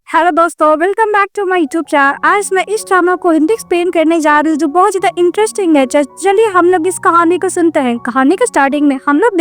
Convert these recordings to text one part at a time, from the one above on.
Hello दोस्तों, welcome back to my YouTube channel. आज मैं इस ड्रामा को हिंदी एक्सप्लेन करने जा रही हूँ जो बहुत ज्यादा इंटरेस्टिंग है। चलिए हम लोग इस कहानी को सुनते हैं। कहानी के स्टार्टिंग में हम लोग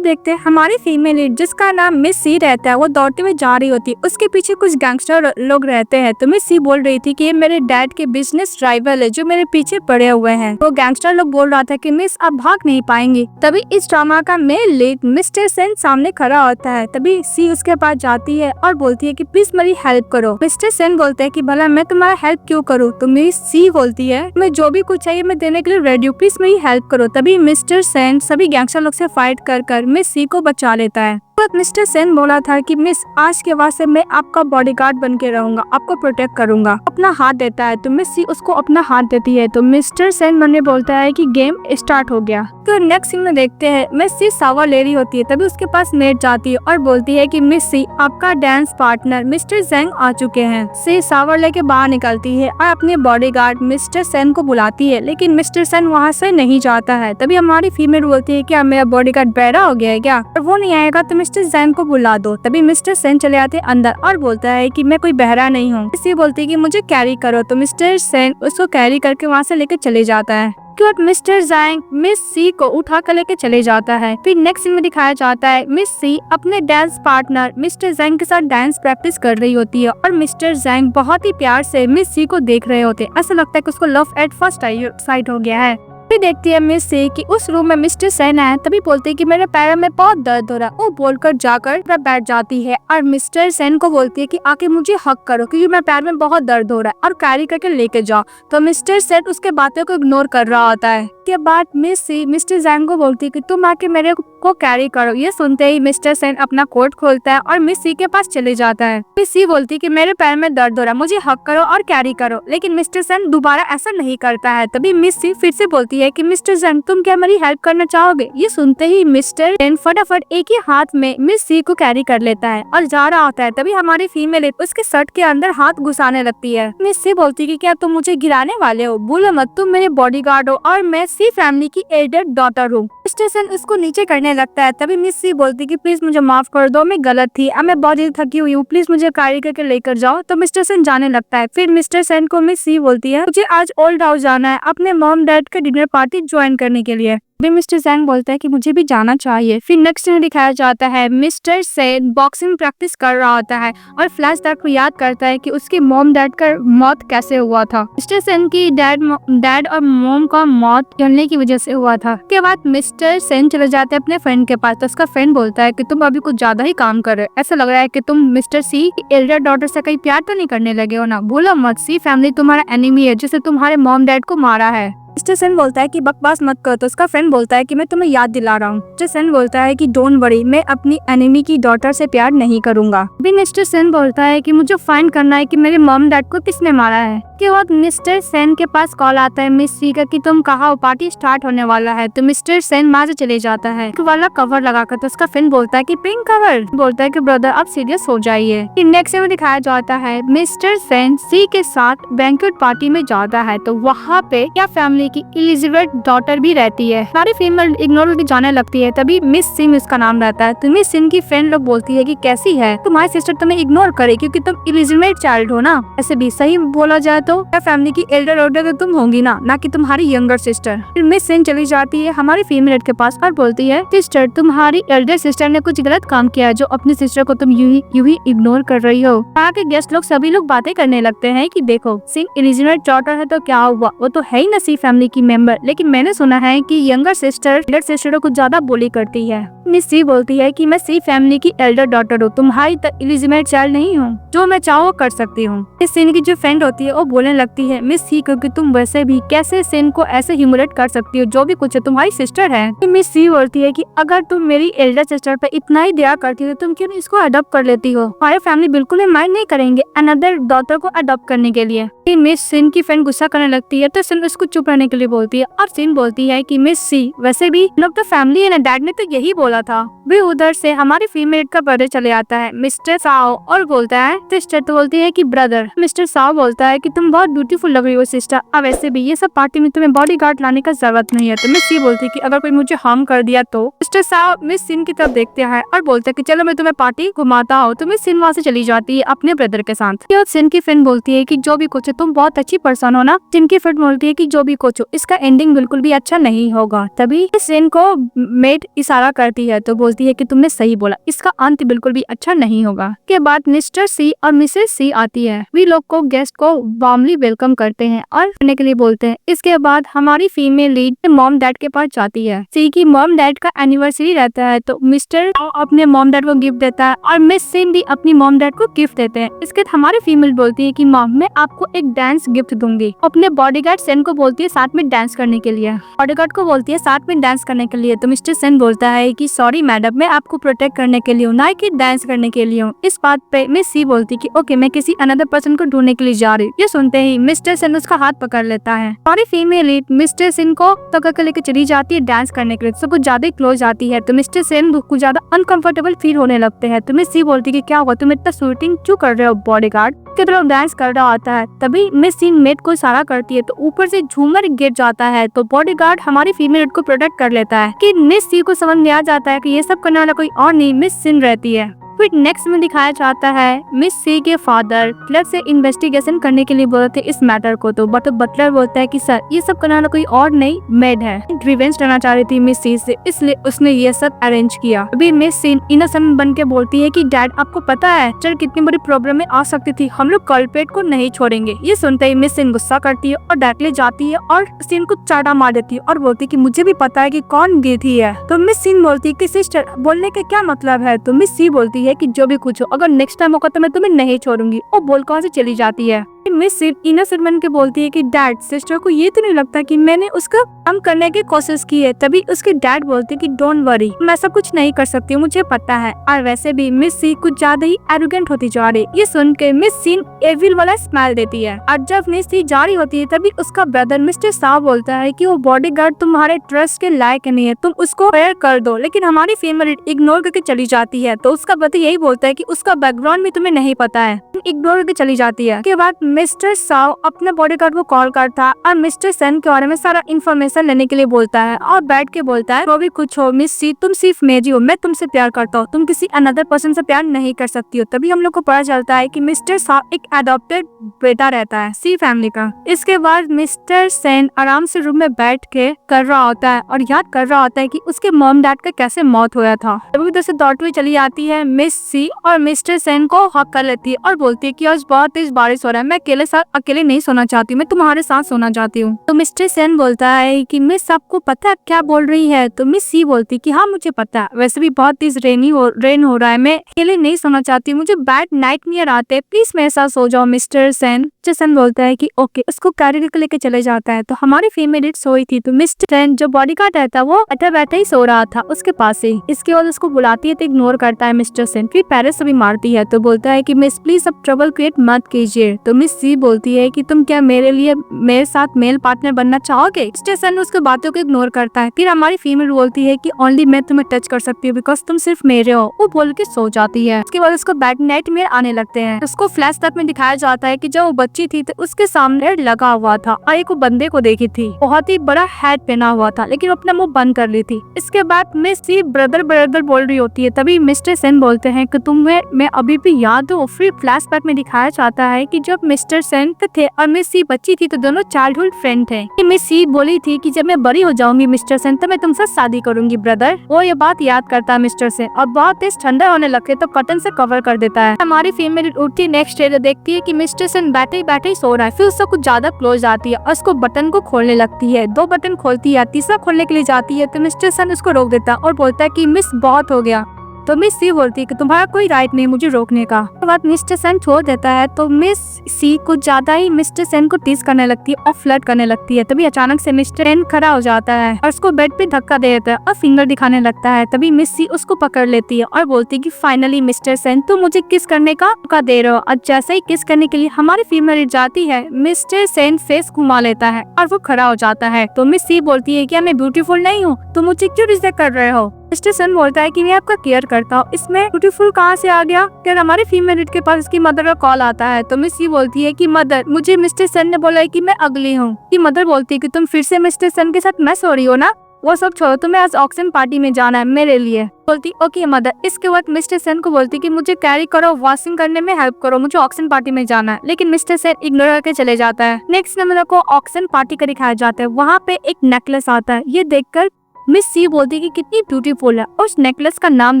देखते हैं हमारी फीमेल लीड जिसका नाम मिस सी रहता है। वो दौड़ते हुए जा रही होती है, उसके पीछे कुछ गैंगस्टर लोग रहते हैं। तो मिस सी बोल रही थी कि ये मेरे डैड के बिजनेस राइवल है जो मेरे पीछे पड़े हुए हैं। वो गैंगस्टर लोग बोल रहा था कि मिस आप भाग नहीं पाएंगी। तभी इस ड्रामा का मेल लीड मिस्टर सेन सामने खड़ा होता है। तभी सी उसके पास जाती है और बोलती है कि प्लीज मेरी हेल्प करो। मिस्टर सेन बोलते हैं कि भला मैं तुम्हारा हेल्प क्यों करूँ। तो मिस सी बोलती है मैं जो भी कुछ चाहिए मैं देने के लिए रेडी हूँ, प्लीज मेरी हेल्प करो। तभी मिस्टर सेन सभी गैंगस्टर लोग से फाइट कर मिस सी को बचा लेता है। मिस्टर सेन बोला था कि मिस आज के बाद से मैं आपका बॉडीगार्ड बन के रहूंगा, आपको प्रोटेक्ट करूंगा। अपना हाथ देता है तो मिस सी उसको अपना हाथ देती है। तो मिस्टर सेन मन बोलता है कि गेम स्टार्ट हो गया। तो नेक्स्ट सीन में देखते हैं मिस सी सावर ले रही होती है। तभी उसके पास मेट जाती है और बोलती है कि मिस सी आपका डांस पार्टनर मिस्टर जेंग आ चुके हैं। सी सावर लेके बाहर निकलती है और अपने बॉडीगार्ड मिस्टर सेन को बुलाती है, लेकिन मिस्टर सेन वहाँ से नहीं जाता है। तभी हमारी फीमेल बोलती है क्या मेरा बॉडीगार्ड बहरा हो गया है क्या, और वो नहीं आएगा तो मिस्टर सेन को बुला दो। तभी मिस्टर सेन चले आते अंदर और बोलता है कि मैं कोई बहरा नहीं हूँ। इसी बोलती है कि मुझे कैरी करो। तो मिस्टर सेन उसको कैरी करके वहाँ से लेकर चले जाता है। मिस्टर जेंग मिस सी को उठा कर लेके चले जाता है। फिर नेक्स्ट सीन में दिखाया जाता है मिस सी अपने डांस पार्टनर मिस्टर जेंग के साथ डांस प्रैक्टिस कर रही होती है और मिस्टर जेंग बहुत ही प्यार से मिस सी को देख रहे होते हैं। ऐसा लगता है कि उसको लव एट फर्स्ट साइट हो गया है। फिर देखती है मिस सी कि उस रूम में मिस्टर सेन है। तभी बोलती है कि मेरे पैरों में बहुत दर्द हो रहा है। वो बोलकर जाकर बैठ जाती है और मिस्टर सेन को बोलती है कि आके मुझे हक करो क्योंकि मेरे पैर में बहुत दर्द हो रहा है और कैरी करके लेके जाओ। तो मिस्टर सेन उसके बातों को इग्नोर कर रहा होता है। के बाद मिस सी मिस्टर जेंग को बोलती है कि तुम आके मेरे को कैरी करो। ये सुनते ही मिस्टर सेन अपना कोट खोलता है और मिस सी के पास चले जाता है। मिस सी बोलती है कि मेरे पैर में दर्द हो रहा है, मुझे हक करो और कैरी करो, लेकिन मिस्टर सेन दोबारा ऐसा नहीं करता है। तभी मिस सी फिर से बोलती है कि मिस्टर जेंग तुम क्या मेरी हेल्प करना चाहोगे। ये सुनते ही मिस्टर जेंग फटाफट एक ही हाथ में मिस सी को कैरी कर लेता है और जा रहा होता है। तभी हमारी फीमेल उसके शर्ट के अंदर हाथ घुसाने लगती है। मिस सी बोलती है कि क्या तुम मुझे गिराने वाले हो, बोलो मत, तुम मेरे बॉडीगार्ड हो और मैं सी फैमिली की एल्डर डॉटर हूँ। मिस्टर सेन उसको नीचे करने लगता है। तभी मिस सी बोलती कि प्लीज मुझे माफ कर दो, मैं गलत थी, अब मैं बहुत थकी हुई हूँ, प्लीज मुझे कैरी करके लेकर जाओ। तो मिस्टर सेन जाने लगता है। फिर मिस्टर सेन को मिस सी बोलती है मुझे आज ओल्ड हाउस जाना है अपने मॉम डैड का डिनर पार्टी ज्वाइन करने के लिए। भी मिस्टर जेंग बोलता है कि मुझे भी जाना चाहिए। फिर नेक्स्ट में दिखाया जाता है मिस्टर सेन बॉक्सिंग प्रैक्टिस कर रहा होता है और फ्लैशबैक को याद करता है कि उसके मॉम डैड का मौत कैसे हुआ था। मिस्टर सेन की डैड और मॉम का मौत जलने की वजह से हुआ था। के बाद मिस्टर सेन चले जाते हैं अपने फ्रेंड के पास। तो उसका फ्रेंड बोलता है कि तुम अभी कुछ ज्यादा ही काम कर रहे हो, ऐसा लग रहा है कि तुम मिस्टर सी की एल्डर डॉटर से कहीं प्यार तो नहीं करने लगे हो ना। बोलो मत, सी फैमिली तुम्हारा एनिमी है जिसे तुम्हारे मॉम डैड को मारा है। मिस्टर सेन बोलता है कि बकवास मत करो। तो उसका फ्रेंड बोलता है कि मैं तुम्हें याद दिला रहा हूँ। मिस्टर सेन बोलता है कि डोंट वरी, मैं अपनी एनिमी की डॉटर से प्यार नहीं करूंगा। भी मिस्टर सेन बोलता है कि मुझे फाइंड करना है कि मेरे मॉम डैड को किसने मारा है। के बाद मिस्टर सेन के पास कॉल आता है मिस सी का कि तुम कहाँ हो, पार्टी स्टार्ट होने वाला है। तो मिस्टर सेन वहाँ से चले जाता है वाला कवर लगाकर। तो उसका फ्रेंड बोलता है कि पिंक कवर। बोलता है कि ब्रदर आप सीरियस हो जाइए। नेक्स्ट में दिखाया जाता है मिस्टर सेन सी के साथ बैंक्वेट पार्टी में जाता है। तो वहाँ पे क्या फैमिली की एलिजाबेथ डॉटर भी रहती है। सारी फीमेल इग्नोर जाने लगती है। तभी मिस सिम इसका नाम रहता है। तो मिस सिम की फ्रेंड लोग बोलती है कि कैसी है, तुम्हारी सिस्टर तुम्हें इग्नोर करे क्योंकि तुम एलिजिबेट चाइल्ड हो ना। ऐसे भी सही बोला जाए तो क्या फैमिली की एल्डर ऑर्डर तो तुम होंगी ना कि तुम्हारी यंगर सिस्टर। फिर मिस सिम चली जाती है हमारी फीमेल के पास और बोलती है सिस्टर तुम्हारी एल्डर सिस्टर ने कुछ गलत काम किया जो अपनी सिस्टर को तुम यूं ही इग्नोर कर रही हो। वहाँ के गेस्ट लोग सभी लोग बातें करने लगते हैं कि देखो सिम एलिजिबेट डॉटर है तो क्या हुआ, वो तो है ही ना सी फैमिली की मेंबर, लेकिन मैंने सुना है कि यंगर सिस्टर एल्डर सिस्टर को कुछ ज्यादा बुली करती है। मिस सी बोलती है कि मैं सी फैमिली की एल्डर डॉटर हूँ, तुम्हारी एलिजिबेट चाइल्ड नहीं हूँ, जो मैं चाहूँ कर सकती हूँ। इस सीन की जो फ्रेंड होती है वो बोलने लगती है मिस सी क्योंकि तुम वैसे भी कैसे सिन को ऐसे ह्यूमिलेट कर सकती हो, जो भी कुछ है तुम्हारी सिस्टर है। तो मिस सी बोलती है कि अगर तुम मेरी एल्डर सिस्टर पे इतना ही दया करती हो तो तुम क्यों इसको अडॉप्ट कर लेती हो, हमारे फैमिली बिल्कुल माइंड नहीं करेंगे अनदर डॉटर को अडॉप्ट करने के लिए। मिस सिन की फ्रेंड गुस्सा करने लगती है तो सिन उसको चुप रहने करने के लिए बोलती है और सीन बोलती है कि मिस सी वैसे भी लोग तो फैमिली है ना, डैड ने तो यही बोला था। वे उधर से हमारी फीमेल का बर्थडे चले आता है मिस्टर साओ और बोलता है सिस्टर, तो बोलती है कि ब्रदर। मिस्टर साओ बोलता है कि तुम बहुत ब्यूटीफुल लग रही हो सिस्टर, अब वैसे भी ये सब पार्टी में तुम्हें बॉडीगार्ड लाने का जरूरत नहीं है। तो मिस सी बोलती है कि अगर कोई मुझे हार्म कर दिया तो। मिस्टर साओ मिस सिन की तरफ देखते हैं और बोलते है कि चलो मैं तुम्हें पार्टी घुमाता हूँ। तो मिस सिन वहाँ से चली जाती है अपने ब्रदर के साथ। सिन की फ्रेंड बोलती है कि जो भी कुछ है तुम बहुत अच्छी पर्सन हो ना। सिन की फ्रेंड बोलती है कि जो भी कुछ हो इसका एंडिंग बिल्कुल भी अच्छा नहीं होगा। तभी सिन को मेड इशारा करती है तो बोलती है कि तुमने सही बोला, इसका अंत बिल्कुल भी अच्छा नहीं होगा। के बाद मिस्टर सी और मिसेस सी आती है। वे लोग को गेस्ट को वार्मली वेलकम करते हैं और करने के लिए बोलते हैं। इसके बाद हमारी फीमेल लीड मॉम डैड के पास जाती है। सी की मॉम डैड का एनिवर्सरी रहता है तो मिस्टर अपने मॉम डैड को गिफ्ट देता है और मिस सिन भी अपनी मॉम डैड को गिफ्ट देते हैं। इसके बाद हमारी फीमेल बोलती है कि मॉम मैं आपको एक डांस गिफ्ट दूंगी। अपने बॉडीगार्ड सेन को बोलती है साथ में डांस करने के लिए। बॉडीगार्ड को बोलती है साथ में डांस करने के लिए। तो मिस्टर सेन बोलता है कि सॉरी मैडम, मैं आपको प्रोटेक्ट करने के लिए हूँ, ना कि डांस करने के लिए हूँ। इस बात पे मिस सी बोलती कि ओके मैं किसी अनदर पर्सन को ढूंढने के लिए जा रही हूँ। ये सुनते ही मिस्टर सेन उसका हाथ पकड़ लेता है। हमारी फीमेल मिस्टर सेन को पकड़ के लेकर चली जाती है डांस करने के लिए। सब कुछ ज्यादा क्लोज आती है तो मिस्टर सेन कुछ ज्यादा अनकंफर्टेबल फील होने लगते हैं। तो मिस सी बोलती कि क्या हुआ, तुम इतना शूटिंग क्यों कर रहे हो? बॉडीगार्ड की तरफ डांस कर रहा होता है। तभी मिस सीन मेट को इशारा करती है तो ऊपर से झूमर गिर जाता है। तो बॉडीगार्ड हमारी फीमेल को प्रोटेक्ट कर लेता है कि मिस सी को समझ में आ जाता है कि ये सब करने वाला कोई और नहीं मिस सिन रहती है। फिर नेक्स्ट में दिखाया जाता है मिस सी के फादर क्लर्क से इन्वेस्टिगेशन करने के लिए बोलते इस मैटर को। तो बट बटलर बोलता है कि सर ये सब करने वाला कोई और नहीं मेड है, रिवेंज लेना चाह रही थी मिस सी से, इसलिए उसने ये सब अरेंज किया। अभी मिस सी इनोसेंट बन के बोलती है कि डैड आपको पता है चल कितनी बड़ी प्रॉब्लम में आ सकती थी, हम लोग कल्प्रेट को नहीं छोड़ेंगे। ये सुनते ही मिस सिन गुस्सा करती है और डायरेक्टली जाती है और सिन को चाटा मार देती है और बोलती है कि मुझे भी पता है कि कौन गिरी है। तो मिस सिन बोलती है कि सिस्टर बोलने का क्या मतलब है? तो मिस सी बोलती है कि जो भी कुछ हो अगर नेक्स्ट टाइम होगा तो मैं तुम्हें नहीं छोड़ूंगी। और बोल कहाँ से चली जाती है। मिस सिन इनोसेंट बन के बोलती है कि डैड सिस्टर को ये तो नहीं लगता कि मैंने उसका कम करने की कोशिश की है। तभी उसके डैड बोलते कि डोंट वरी, मैं सब कुछ नहीं कर सकती हूँ, मुझे पता है। और वैसे भी मिस सी कुछ ज्यादा ही एरोगेंट होती जा रही। ये सुन के मिस सिन एविल वाला स्माइल देती है। और जब मिस सी जा रही होती है तभी उसका ब्रदर मिस्टर साव बोलता है कि वो बॉडीगार्ड तुम्हारे ट्रस्ट के लायक नहीं है, तुम उसको फायर कर दो। लेकिन हमारी फीमेल इग्नोर करके चली जाती है। तो उसका ब्रदर यही बोलता है कि उसका बैकग्राउंड भी तुम्हें नहीं पता है, इग्नोर करके चली जाती है। उसके बाद मिस्टर साव अपने बॉडीगार्ड को कॉल करता है और मिस्टर सेन के बारे में सारा इन्फॉर्मेशन लेने के लिए बोलता है और बैठ के बोलता है जो भी कुछ हो मिस सी तुम सिर्फ मेरी हो, मैं तुमसे प्यार करता हूँ, तुम किसी अनदर पर्सन से प्यार नहीं कर सकती हो। तभी हम लोग को पता चलता है कि मिस्टर साव एक अडॉप्टेड बेटा रहता है सी फैमिली का। इसके बाद मिस्टर सेन आराम से रूम में बैठ के कर रहा होता है और याद कर रहा होता है कि उसके मॉम डैड का कैसे मौत हुआ था। तभी उधर से दौड़ती हुई चली आती है मिस सी और मिस्टर सेन को हक कर लेती है और बोलती है कि आज बहुत तेज बारिश हो रहा है, मैं अकेले नहीं सोना चाहती, मैं तुम्हारे साथ सोना चाहती हूँ। तो मिस्टर सेन बोलता है कि मिस आपको पता है क्या बोल रही है? तो मिस सी बोलती है कि हाँ मुझे पता है, वैसे भी बहुत तेज रेन हो रहा है, मैं अकेले नहीं सोना चाहती, मुझे बैड नाइटमेयर आते हैं, प्लीज मेरे साथ सो जाओ मिस्टर सेन। सेन बोलता है कि ओके, उसको कैरियर को लेके चले जाता है। तो हमारी फीमेल सोई थी तो मिस्टर सेन जो बॉडीगार्ड रहता है वो बैठा ही सो रहा था उसके पास ही। इसके बाद उसको बुलाती है तो इग्नोर करता है मिस्टर सेन। फिर पेरिस भी मारती है तो बोलता है कि मिस प्लीज अब ट्रबल क्रिएट मत कीजिए। तो मिस सी बोलती है कि तुम क्या मेरे साथ मेल पार्टनर बनना चाहोगे? मिस्टर सेन उसके बातों को इग्नोर करता है। फिर हमारी फीमेल बोलती है कि ओनली मैं तुम्हें टच कर सकती हूँ बिकॉज तुम सिर्फ मेरे हो। वो बोल के सो जाती है। उसके बाद उसको बैड नाइटमेयर आने लगते हैं। उसको फ्लैशबैक में दिखाया जाता है कि जब वो बच्ची थी तो उसके सामने लगा हुआ था और एक बंदे को देखी थी, बहुत ही बड़ा हैट पहना हुआ था लेकिन अपना मुंह बंद कर ली थी। इसके बाद मिस सी ब्रदर बोल रही होती है। तभी मिस्टर सेन बोलते हैं कि तुम्हें मैं अभी भी याद हूँ। फिर फ्लैशबैक में दिखाया जाता है कि जब मिस्टर सेन थे और मिस सी बच्ची थी तो दोनों चाइल्डहुड फ्रेंड थे। मिस सी बोली थी कि जब मैं बड़ी हो जाऊंगी मिस्टर सेन तो मैं तुमसे शादी करूंगी ब्रदर। वो ये बात याद करता है मिस्टर सेन और बहुत तेज ठंडा होने लगे तो कॉटन से कवर कर देता है। हमारी फीमेल उठती नेक्स्ट डे देखती है कि मिस्टर सेन बैठे ही सो रहा है। फिर उससे कुछ ज्यादा क्लोज आती है और उसको बटन को खोलने लगती है। 2 बटन खोलती है, तीसरा खोलने के लिए जाती है तो मिस्टर सेन उसको रोक देता है और बोलता है कि मिस बहुत हो गया। तो मिस सी बोलती है कि तुम्हारा कोई राइट नहीं मुझे रोकने का। बाद मिस्टर सेन छोड़ देता है तो मिस सी कुछ ज्यादा ही मिस्टर सेन को टीज करने लगती है और फ्लर्ट करने लगती है। तभी अचानक से मिस्टर सेन खड़ा हो जाता है और उसको बेड पे धक्का दे देता है और फिंगर दिखाने लगता है। तभी मिस सी उसको पकड़ लेती है और बोलती है कि फाइनली मिस्टर सेन तुम मुझे किस करने का मौका दे रहे हो। और जैसे ही किस करने के लिए हमारी फीमेल जाती है, मिस्टर सेन फेस घुमा लेता है और वो खड़ा हो जाता है। तो मिस सी बोलती है क्या मैं ब्यूटीफुल नहीं हूँ, तुम मुझे क्यों रिजेक्ट कर रहे हो। मिस्टर सेन बोलता है कि मैं आपका केयर करता हूँ, इसमें ब्यूटीफुल कहाँ से आ गया। फिर हमारे फीमेल के पास उसकी मदर का कॉल आता है। तो मिस सी बोलती है कि मदर मुझे मिस्टर सेन ने बोला है कि मैं अगली हूँ। कि मदर बोलती है कि तुम फिर से मिस्टर सेन के साथ मैस हो रही हो ना, वो सब छोड़ो, तुम्हें आज ऑक्शन पार्टी में जाना है मेरे लिए। बोलती ओके मदर। इसके बाद मिस्टर सेन को बोलती कि मुझे कैरी करो, वॉशिंग करने में हेल्प करो, मुझे ऑक्शन पार्टी में जाना है। लेकिन मिस्टर सेन इग्नोर करके चले जाता है। नेक्स्ट नंबर को ऑक्शन पार्टी का दिखाया जाता है। वहाँ पे एक नेकलेस आता है। ये देखकर मिस सी बोलती है कि कितनी ब्यूटीफुल है। उस नेकलेस का नाम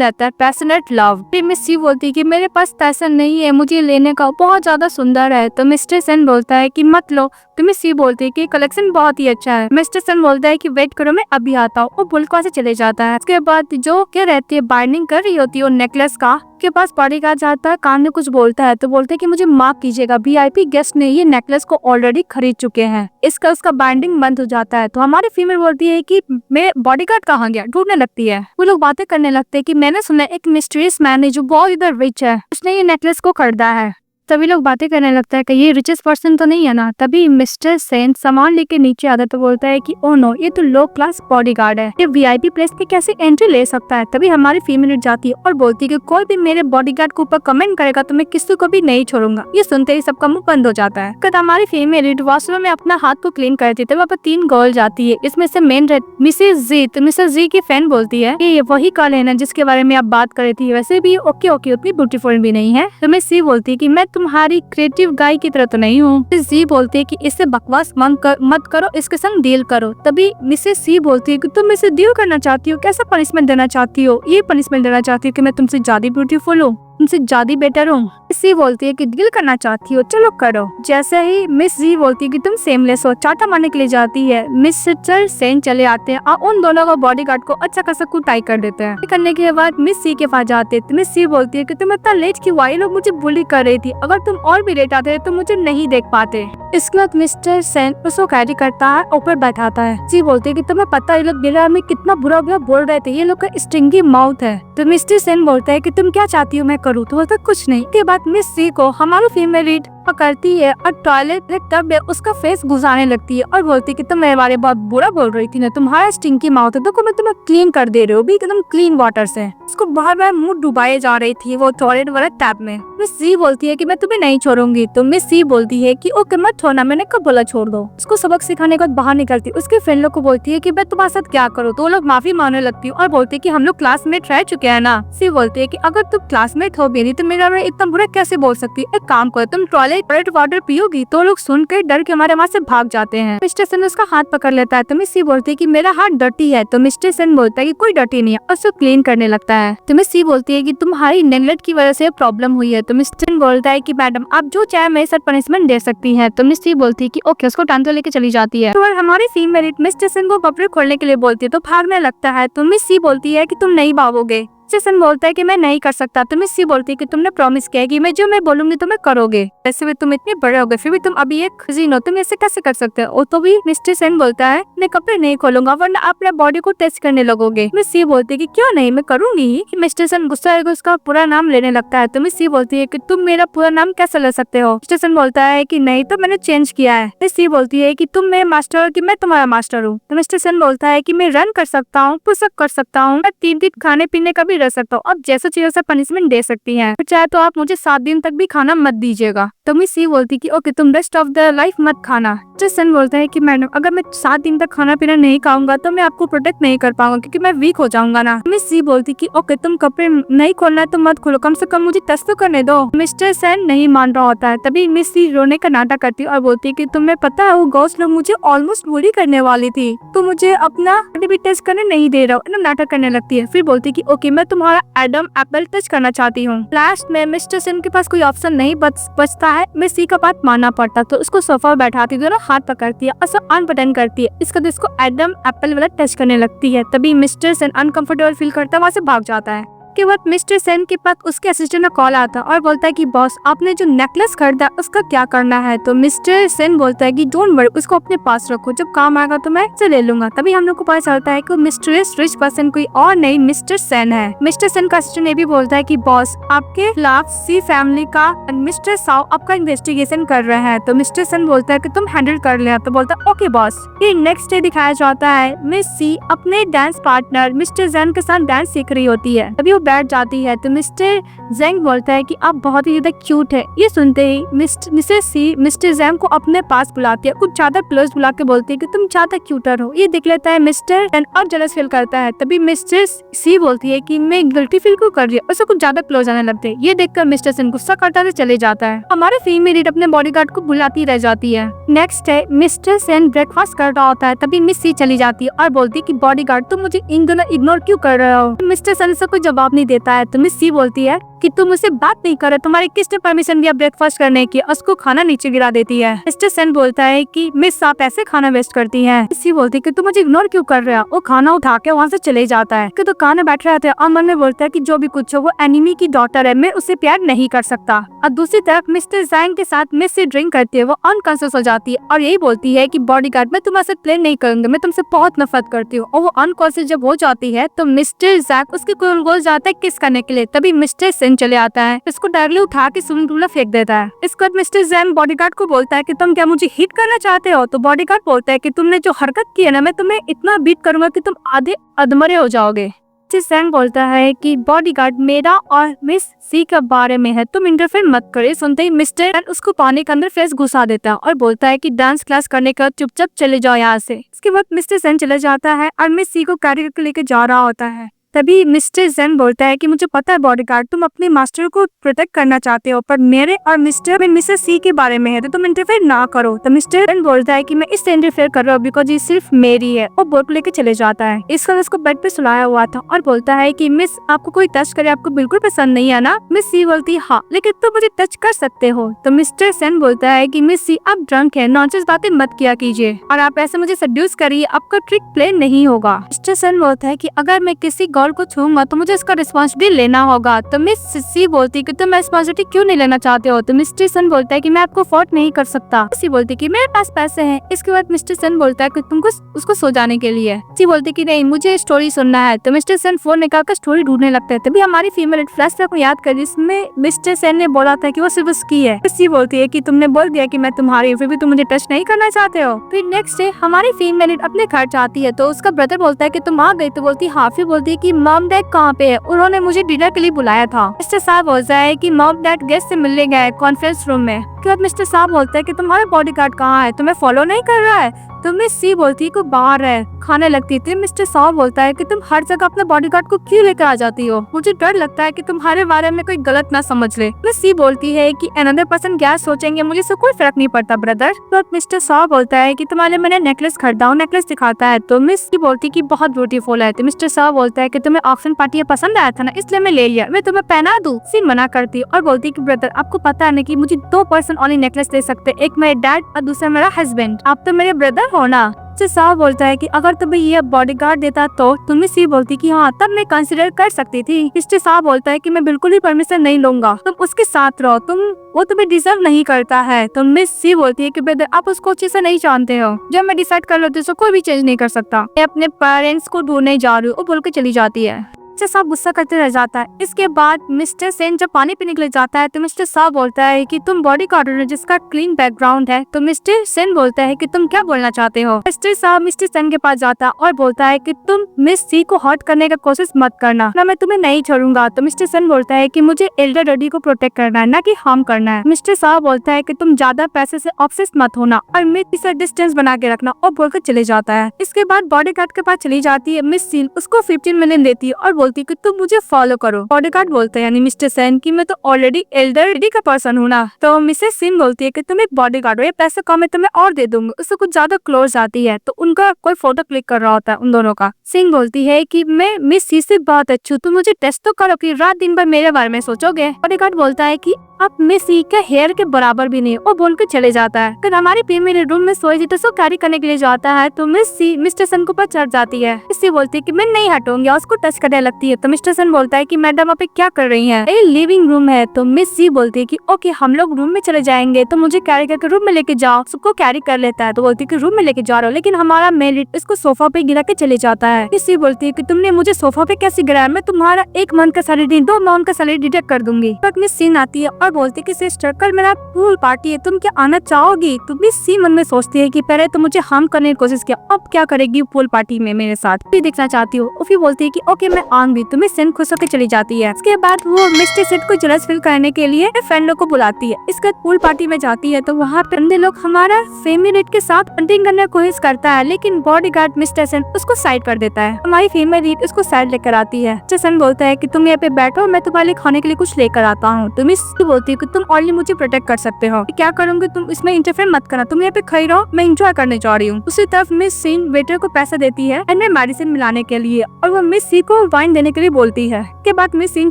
रहता है पैशनेट लव। फिर मिस सी बोलती है कि मेरे पास पैसा नहीं है, मुझे लेने का, बहुत ज्यादा सुंदर है। तो मिस्टर सेन बोलता है कि मत लो। तो मिस सी बोलती है कि कलेक्शन बहुत ही अच्छा है। मिस्टर सेन बोलता है कि वेट करो मैं अभी आता हूँ। वो बुलका से चले जाता है। उसके बाद जो क्या रहती है बाइंडिंग कर रही होती है वो नेकलेस का के पास बॉडीगार्ड जाता है, कान में कुछ बोलता है। तो बोलते है कि मुझे माफ कीजिएगा, वीआईपी गेस्ट ने ये नेकलेस को ऑलरेडी खरीद चुके हैं, इसका उसका बाइंडिंग बंद हो जाता है। तो हमारी फीमेल बोलती है कि मैं बॉडीगार्ड कहाँ गया, ढूंढने लगती है। वो लोग बातें करने लगते हैं कि मैंने सुना एक मिस्टीरियस मैन है जो बहुत इधर रिच है, उसने ये नेकलेस को खरीदा है। तभी लोग बातें करने लगता है कि ये रिचेस्ट पर्सन तो नहीं है ना। तभी मिस्टर सेन सामान लेके नीचे आता तो बोलता है कि ओ नो, ये तो लो क्लास बॉडीगार्ड है, ये वीआईपी प्लेस पे कैसे एंट्री ले सकता है। तभी हमारी फीमेल जाती है और बोलती है कि कोई भी मेरे बॉडीगार्ड के ऊपर कमेंट करेगा तो मैं किसी को भी नहीं छोड़ूंगा। ये सुनते ही सबका मुंह बंद हो जाता है। कद हमारी फीमेल वॉशरूम में अपना हाथ को क्लीन करती है। वहाँ पर 3 गर्ल जाती है, इसमें से मेन मिसेज जी। तो मिसेज जी की फैन बोलती है कि ये वही गर्ल है ना जिसके बारे में आप बात कर रही थी, वैसे भी ओके उतनी ब्यूटीफुल भी नहीं है। तो मिस सी बोलती है कि मैं तुम्हारी क्रिएटिव गाय की तरह तो नहीं हूँ। मिसेस जी बोलती है कि इससे बकवास मत करो, इसके संग डील करो। तभी मिसेस सी बोलती है कि तुम इससे डील करना चाहती हो, कैसा पनिशमेंट देना चाहती हो। ये पनिशमेंट देना चाहती हो कि मैं तुमसे ज्यादा ब्यूटीफुल हूँ, तुमसे ज्यादा बेटर हूँ। सी बोलती है कि डील करना चाहती हो, चलो करो। जैसे ही मिस जी बोलती है कि तुम सेमलेस हो, चाटा मारने के लिए जाती है। मिस्टर सेन चले आते हैं और उन दोनों को बॉडीगार्ड को अच्छा खासा कुटाई कर देते हैं। करने के बाद मिस सी के पास जाते हैं। मिस सी बोलती है कि तुम इतना लेट क्यों आई, लोग मुझे बुली कर रही थी, अगर तुम और भी लेट आते तो मुझे नहीं देख पाते। इसके बाद मिस्टर सेन उसको कैरी करता है, ऊपर बैठाता है। सी बोलती है कि तुम्हें पता है ये लोग मेरे में कितना बुरा बुरा बोल रहे थे, ये लोग का स्ट्रिंगी माउथ है। तो मिस्टर सेन बोलता है कि तुम क्या चाहती हो मैं करूँ। तो बोलता कुछ नहीं। के बाद मिस सी को हमारी फीमेल लीड पकड़ती है और टॉयलेट टब में उसका फेस घुसाने लगती है और बोलती है कि तुम मेरे बारे बहुत बुरा बोल रही थी ना, तुम्हारा स्टिंकी माउथ है, देखो मैं तुम्हें क्लीन कर दे रही हूँ भी एकदम क्लीन वाटर से। उसको बार बार मुंह डुबाए जा रही थी वो टॉयलेट वाला टैब में। मिस सी बोलती है कि मैं तुम्हें नहीं छोड़ूंगी। तो मिस सी बोलती है कि ओके मत छोड़ना, मैंने कब बोला छोड़ दो। उसको सबक सिखाने के बाद बाहर निकलती, उसके फ्रेंड लोग को बोलती है कि मैं तुम्हारे साथ क्या करूँ। तो वो लोग माफी मांगने लगती है और बोलती है कि हम लोग क्लासमेट रह चुके हैं ना। सी बोलती है कि अगर तुम क्लासमेट हो भी नहीं तो मेरा इतना बुरा कैसे बोल सकती है, एक काम करो तुम टॉयलेट वाटर पियोगी। तो लोग सुनकर डर के हमारे वहाँ से भाग जाते हैं। मिस्टर सेन उसका हाथ पकड़ लेता है। तो मिस सी बोलती है कि मेरा हाथ डर्टी है। तो मिस्टर सेन बोलता है कि कोई डर्टी नहीं है, उसको क्लीन करने लगता है। तो मिस सी बोलती है कि तुम्हारी नेगलेक्ट की वजह से प्रॉब्लम हुई है। तो मिस्टर सेन बोलता है कि मैडम आप जो चाहे मेरे साथ पनिशमेंट दे सकती है। तो मिस सी बोलती है कि ओके, उसको टांतो लेके चली जाती है। तो हमारी फीमेल मिस्टर सेन को कपड़े खोलने के लिए बोलती है तो भागने लगता है। तो मिस सी बोलती है कि तुम नहीं भागोगे। मिस्टर बोलता है कि मैं नहीं कर सकता। तो मिस सी बोलती है कि तुमने प्रॉमिस किया है कि मैं जो मैं बोलूंगी तुम्हें करोगे, वैसे भी तुम इतने बड़े हो गए फिर भी तुम अभी एक कजिन हो, तुम ऐसे कैसे कर सकते हो। तो भी मिस्टर सेन बोलता है मैं कपड़े नहीं खोलूंगा वरना आप अपने बॉडी को टेस्ट करने लगोगे। मिस सी बोलती है कि क्यों नहीं, मैं करूंगी। मिस्टर सेन गुस्सा है उसका पूरा नाम लेने लगता है। तो मिस सी बोलती है कि तुम मेरा पूरा नाम कैसे ले सकते हो। मिस्टर सेन बोलता है कि नहीं तो मैंने चेंज किया है। मिस सी बोलती है कि तुम मेरे मास्टर हो कि मैं तुम्हारा मास्टर हूँ। तो मिस्टर सेन बोलता है कि मैं रन कर सकता हूँ, पुशअप कर सकता हूँ, 3 दिन खाने पीने का भी रह सकता हूँ, अब जैसे चीजों से पनिशमेंट दे सकती हैं, चाहे तो आप मुझे 7 दिन तक भी खाना मत दीजिएगा। तो मिस सी बोलती कि ओके तुम रेस्ट ऑफ द लाइफ मत खाना। मिस्टर सेन बोलता है कि मैडम अगर मैं 7 दिन तक खाना पीना नहीं खाऊंगा तो मैं आपको प्रोटेक्ट नहीं कर पाऊंगा क्योंकि मैं वीक हो जाऊंगा ना। मिस सी बोलती कि ओके तुम कपड़े नहीं खोलना है तो मत खोलो, कम से कम मुझे टेस्ट तो करने दो। मिस्टर सेन नहीं मान रहा होता है। तभी मिस सी रोने का नाटक करती है और बोलती है कि तुम्हें पता है वो गर्ल्स लोग मुझे ऑलमोस्ट बुरी करने वाली थी, तो मुझे अपना टेस्ट करने नहीं दे रहा हूँ, नाटक करने लगती है। फिर बोलती कि ओके मैं तुम्हारा एडम एप्पल टच करना चाहती हूँ। लास्ट में मिस्टर सेन के पास कोई ऑप्शन नहीं बचता है, मिस सी का बात मानना पड़ता। तो उसको सोफा बैठाती है, दोनों हाथ पकड़ती है और सब अनबटन करती है। इसका इसको एडम एप्पल वाला टच करने लगती है। तभी मिस्टर सेन अनकंफर्टेबल फील करता है, वहाँ से भाग जाता है। इसके बाद मिस्टर सेन के पास उसके असिस्टेंट का कॉल आता है और बोलता है कि बॉस आपने जो नेकलेस खरीदा उसका क्या करना है। तो मिस्टर सेन बोलता है कि डोंट वरी, उसको अपने पास रखो, जब काम आएगा तो मैं उसे ले लूंगा। तभी हम लोग को पता चलता है कि मिस्टरीज रिच पर्सन कोई और नहीं मिस्टर सेन है। मिस्टर सेन का असिस्टेंट ये भी बोलता है कि बॉस आपके खिलाफ सी फैमिली का मिस्टर साओ आपका इन्वेस्टिगेशन कर रहे हैं। तो मिस्टर सेन बोलता है कि तुम हैंडल कर ले। तो बोलता है ओके बॉस। फिर नेक्स्ट डे दिखाया जाता है मिस सी अपने डांस पार्टनर मिस्टर जेंग के साथ डांस सीख रही होती है। तभी वो बैठ जाती है तो मिस्टर जेंग बोलता है कि आप बहुत ही ज्यादा क्यूट है। ये सुनते ही मिसेस सी मिस्टर जेंग को अपने पास बुलाती है, कुछ ज्यादा क्लोज बुला के बोलती है कि तुम ज्यादा क्यूटर हो। ये देख लेता है मिस्टर जेंग और जेलस फील करता है। तभी मिस्टर सी बोलती है कि मैं गिल्टी फील क्यों कर रही हूँ, उसे कुछ ज्यादा क्लोज आने लगते हैं। ये देखकर मिस्टर सेन गुस्सा करता है, चले जाता है। हमारे फीमेल लीड अपने बॉडीगार्ड को बुलाती रह जाती है। Next day mister Sen breakfast कर रहा होता है, तभी मिस सी चली जाती है और बोलती है कि बॉडीगार्ड तुम मुझे इन दोनों इग्नोर क्यों कर रहे हो। मिस्टर सेन से कोई जवाब नहीं देता है। तो मिस सी बोलती है कि तुम मुझसे बात नहीं कर रहे, तुम्हारे किसने परमिशन दिया ब्रेकफास्ट करने की। उसको खाना नीचे गिरा देती है। मिस्टर सेन बोलता है कि मिस आप ऐसे खाना वेस्ट करती हैं। मिस बोलती है कि तुम मुझे इग्नोर क्यों कर रहे हो। वो खाना उठा के वहाँ से चले जाता है। तो दुकान में बैठ रहा था और मन में बोलता है कि जो भी कुछ हो वो एनिमी की डॉटर है, मैं उसे प्यार नहीं कर सकता। और दूसरी तरफ मिस्टर जैंग के साथ मिस से ड्रिंक करती है, वो अनकॉन्शियस हो जाती है और यही बोलती है कि बॉडीगार्ड मैं तुम्हारे साथ प्ले नहीं करूंगा, मैं तुमसे बहुत नफरत करती हूँ। और वो अनकॉन्शियस जब हो जाती है तो मिस्टर जैक उसके गोल जाता है किस करने के लिए। तभी मिस्टर सेन चले आता है, इसको डायरेक्टली उठा के स्विमिंग पूल में फेंक देता है। इसके बाद मिस्टर जैन बॉडीगार्ड को बोलता है कि तुम क्या मुझे हिट करना चाहते हो। तो बॉडीगार्ड बोलता है कि तुमने जो हरकत की है ना, मैं तुम्हें इतना बीट करूंगा कि तुम आधे अधमरे हो जाओगे। मिस्टर जैन बोलता है कि बॉडीगार्ड मेरा और मिस सी के बारे में है, तुम इंटरफेयर मत करे। सुनते ही मिस्टर जैन उसको पानी के अंदर फेस घुसा देता है और बोलता है कि डांस क्लास करने का चुपचाप चले जाओ यहाँ से। इसके बाद मिस्टर जैन चले जाता है और मिस सी को कैरी करके लेके जा रहा होता है। तभी मिस्टर जेन बोलता है कि मुझे पता है बॉडीगार्ड तुम अपने मास्टर को प्रोटेक्ट करना चाहते हो, पर मेरे और मिसेस सी के बारे में है तो तुम इंटरफेयर ना करो। तो मिस्टर जेन बोलता है कि मैं इससे इंटरफेयर कर रहा हूँ बिकॉज ये सिर्फ मेरी है। और बोर्ड को लेके चले जाता है। इसका उसको बेड पे सुलाया हुआ था और बोलता है कि मिस आपको कोई टच करे आपको बिल्कुल पसंद नहीं है ना। मिस सी बोलती है हाँ, लेकिन तुम मुझे टच कर सकते हो। तो मिस्टर सेन बोलता है कि मिस सी आप ड्रंक है, नॉनसेंस बातें मत किया कीजिए और आप ऐसे मुझे सेड्यूस करिए, आपका ट्रिक प्ले नहीं होगा। मिस्टर सेन बोलता है कि अगर मैं किसी गर्ल को छूंगा तो मुझे इसका रिस्पॉन्सिबिलिटी लेना होगा। तो मिस सी बोलती है कि तुम रिस्पॉन्सिबिलिटी क्यों नहीं लेना चाहते हो। तो मिस्टर सन बोलता है कि मैं आपको अफोर्ड नहीं कर सकता। सी बोलती है कि मेरे पास पैसे हैं। इसके बाद मिस्टर सन बोलता है कि तुमको उसको सो जाने के लिए। सी बोलती है कि नहीं मुझे स्टोरी सुनना है। तो मिस्टर सन फोन निकालकर स्टोरी ढूंढने लगता है। तभी हमारी फीमेल फ्लैशबैक को याद कर जिसमें मिस्टर सेन ने बोला था कि वो सिर्फ उसकी है। सी बोलती है कि तुमने बोल दिया कि मैं तुम्हारी, फिर भी तुम मुझे टच नहीं करना चाहते हो। फिर नेक्स्ट डे हमारी फीमेल अपने घर जाती है तो उसका ब्रदर बोलता है कि तुम आ गई। तो बोलती है हाँ। फिर बोलती है कि मॉम डैड कहाँ पे है, उन्होंने मुझे डिनर के लिए बुलाया था। मिस्टर साहब बोलता है कि मॉम डैड गेस्ट से मिलने गए कॉन्फ्रेंस रूम में। उसके बाद मिस्टर साहब बोलता है कि तुम्हारा बॉडीगार्ड कहाँ है, तुम्हें फॉलो नहीं कर रहा है। तो मिस सी बोलती है कि बाहर है, खाने लगती थी। मिस्टर साहब बोलता है कि तुम हर जगह अपने बॉडीगार्ड को क्यों लेकर आ जाती हो, मुझे डर लगता है कि तुम्हारे बारे में कोई गलत ना समझ ले। मिस सी बोलती है कि अनदर पर्सन क्या सोचेंगे, मुझे इससे कोई फर्क नहीं पड़ता ब्रदर। तो मिस्टर साहब बोलता है कि तुम्हारे मैंने नेकलेस खरीदा हूँ, नेकलेस दिखाता है। तो मिस सी बोलती है कि बहुत ब्यूटीफुल है। तो मिस्टर साहब बोलता है कि तुम्हें ऑक्शन पार्टी पसंद आया था ना, इसलिए मैं ले लिया, मैं तुम्हें पहना दूं। सी मना करती और बोलती कि ब्रदर आपको पता है ना कि मुझे 2 पर्सन ओनली नेकलेस दे सकते, एक मेरे डैड और दूसरा मेरा हस्बैंड, आप तो मेरे ब्रदर हो ना। साहब बोलता है कि अगर तुम्हें ये बॉडीगार्ड देता तो। तुम्हें सी बोलती कि हाँ तब मैं कंसिडर कर सकती थी। मिस्टर साहब बोलता है कि मैं बिल्कुल भी परमिशन नहीं लूंगा, तुम उसके साथ रहो, वो तुम्हें डिजर्व नहीं करता है। तो मिस सी बोलती है कि ब्रदर आप उसको अच्छे से नहीं जानते हो, जब मैं डिसाइड कर लेती हूँ तो कोई भी चेंज नहीं कर सकता, मैं अपने पेरेंट्स को ढूंढने जा रही हूँ, वो बोल के चली जाती है। मिस्टर साहब गुस्सा करते रह जाता है। इसके बाद मिस्टर सेन जब पानी पीने के लिए जाता है तो मिस्टर साहब बोलता है कि तुम बॉडीगार्ड हो जिसका क्लीन बैकग्राउंड है। तो मिस्टर सेन बोलता है कि तुम क्या बोलना चाहते हो। मिस्टर साहब मिस्टर सेन के पास जाता है और बोलता है कि तुम मिस सी को हर्ट करने का कोशिश मत करना, ना मैं तुम्हें नहीं छोड़ूंगा। तो मिस्टर सेन बोलता है कि मुझे एल्डर डैडी को प्रोटेक्ट करना है, ना कि हार्म करना है। मिस्टर साहब बोलता है कि तुम ज्यादा पैसे से ऑब्सेस मत होना और मिस से डिस्टेंस बना के रखना, और बोलकर चले जाता है। इसके बाद बॉडीगार्ड के पास चली जाती है मिस सी, उसको 15 मिलियन देती है और बोलती है कि तुम मुझे फॉलो करो। बॉडीगार्ड बोलता है यानी मिस्टर सेन कि मैं तो ऑलरेडी एल्डर डैडी का पर्सन हूँ ना। तो मिसेस सिन बोलती है कि तुम एक बॉडीगार्ड हो, ये पैसे कम है तो मैं और दे दूंगी। उससे कुछ ज्यादा क्लोज आती है तो उनका कोई फोटो क्लिक कर रहा होता है उन दोनों का। सिंह बोलती है कि मैं मिस सी से बहुत अच्छी हूँ, तुम मुझे टेस्ट तो करो कि रात दिन भर मेरे बारे में सोचोगे। बॉडीगार्ड बोलता है कि अब मिस सी के हेयर के बराबर भी नहीं, वो बोल के चले जाता है। फिर हमारी फीमेल रूम में सोई थी तो उसको कैरी करने के लिए जाता है तो मिस सी मिस्टर सन के ऊपर चढ़ जाती है। मिस सी बोलती है कि मैं नहीं हटूंगी और उसको टच करने लगती आती है तो मिस्टर सन बोलता है कि मैडम आप क्या कर रही हैं? ये लिविंग रूम है। तो मिस सी बोलती है कि ओके हम लोग रूम में चले जाएंगे, तो मुझे कैरी करके रूम में लेके जाओ। सबको कैरी कर लेता है तो बोलती है कि रूम में लेके जा रहा हूँ, लेकिन हमारा मेलिट इसको सोफा पे गिरा के चले जाता है। मिस सी बोलती है कि तुमने मुझे सोफा पे कैसे गिराया? मैं तुम्हारा 1 मंथ का सैलरी 2 मंथ का सैलरी डिडक्ट कर दूंगी। तब मिस सी आती है और बोलती है कि सिस्टर कल मेरा पूल पार्टी है, तुम क्या आना चाहोगी? तो मिस सी मन में सोचती है कि पहले तो मुझे हार्म करने की कोशिश किया, अब क्या करेगी पूल पार्टी में मेरे साथ, भी देखना चाहती हूँ। उफी बोलती है कि ओके मैं आऊंगी। तो मिस सेन खुश होकर चली जाती है। इसके बाद वो मिस्टर सेन को जेलस फील करने के लिए फ्रेंडों को बुलाती है। इसके बाद पूल पार्टी में जाती है तो वहाँ पे बंदे लोग हमारा फीमेल के साथ बॉन्डिंग करने की कोशिश करता है, लेकिन बॉडीगार्ड मिस्टर सेन उसको साइड कर देता है। हमारी फीमेल लीड उसको साइड लेकर आती है। मिस्टर सेन बोलता है कि तुम यहाँ पे बैठो, मैं तुम्हारे लिए खाने के लिए कुछ लेकर आता हूँ। तो मिस बोलती है कि तुम ऑनली मुझे प्रोटेक्ट कर सकते हो, क्या करूंगी तुम इसमें इंटरफेयर मत करना, तुम यहाँ पे खड़ी रहो, मैं इंजॉय करने जा रही हूँ। उसी तरफ मिस सीन वेटर को पैसा देती है एंड मेडिसिन मिलाने के लिए, और वो मिस सी को वाइन देने के लिए बोलती है। के बाद मिस सीन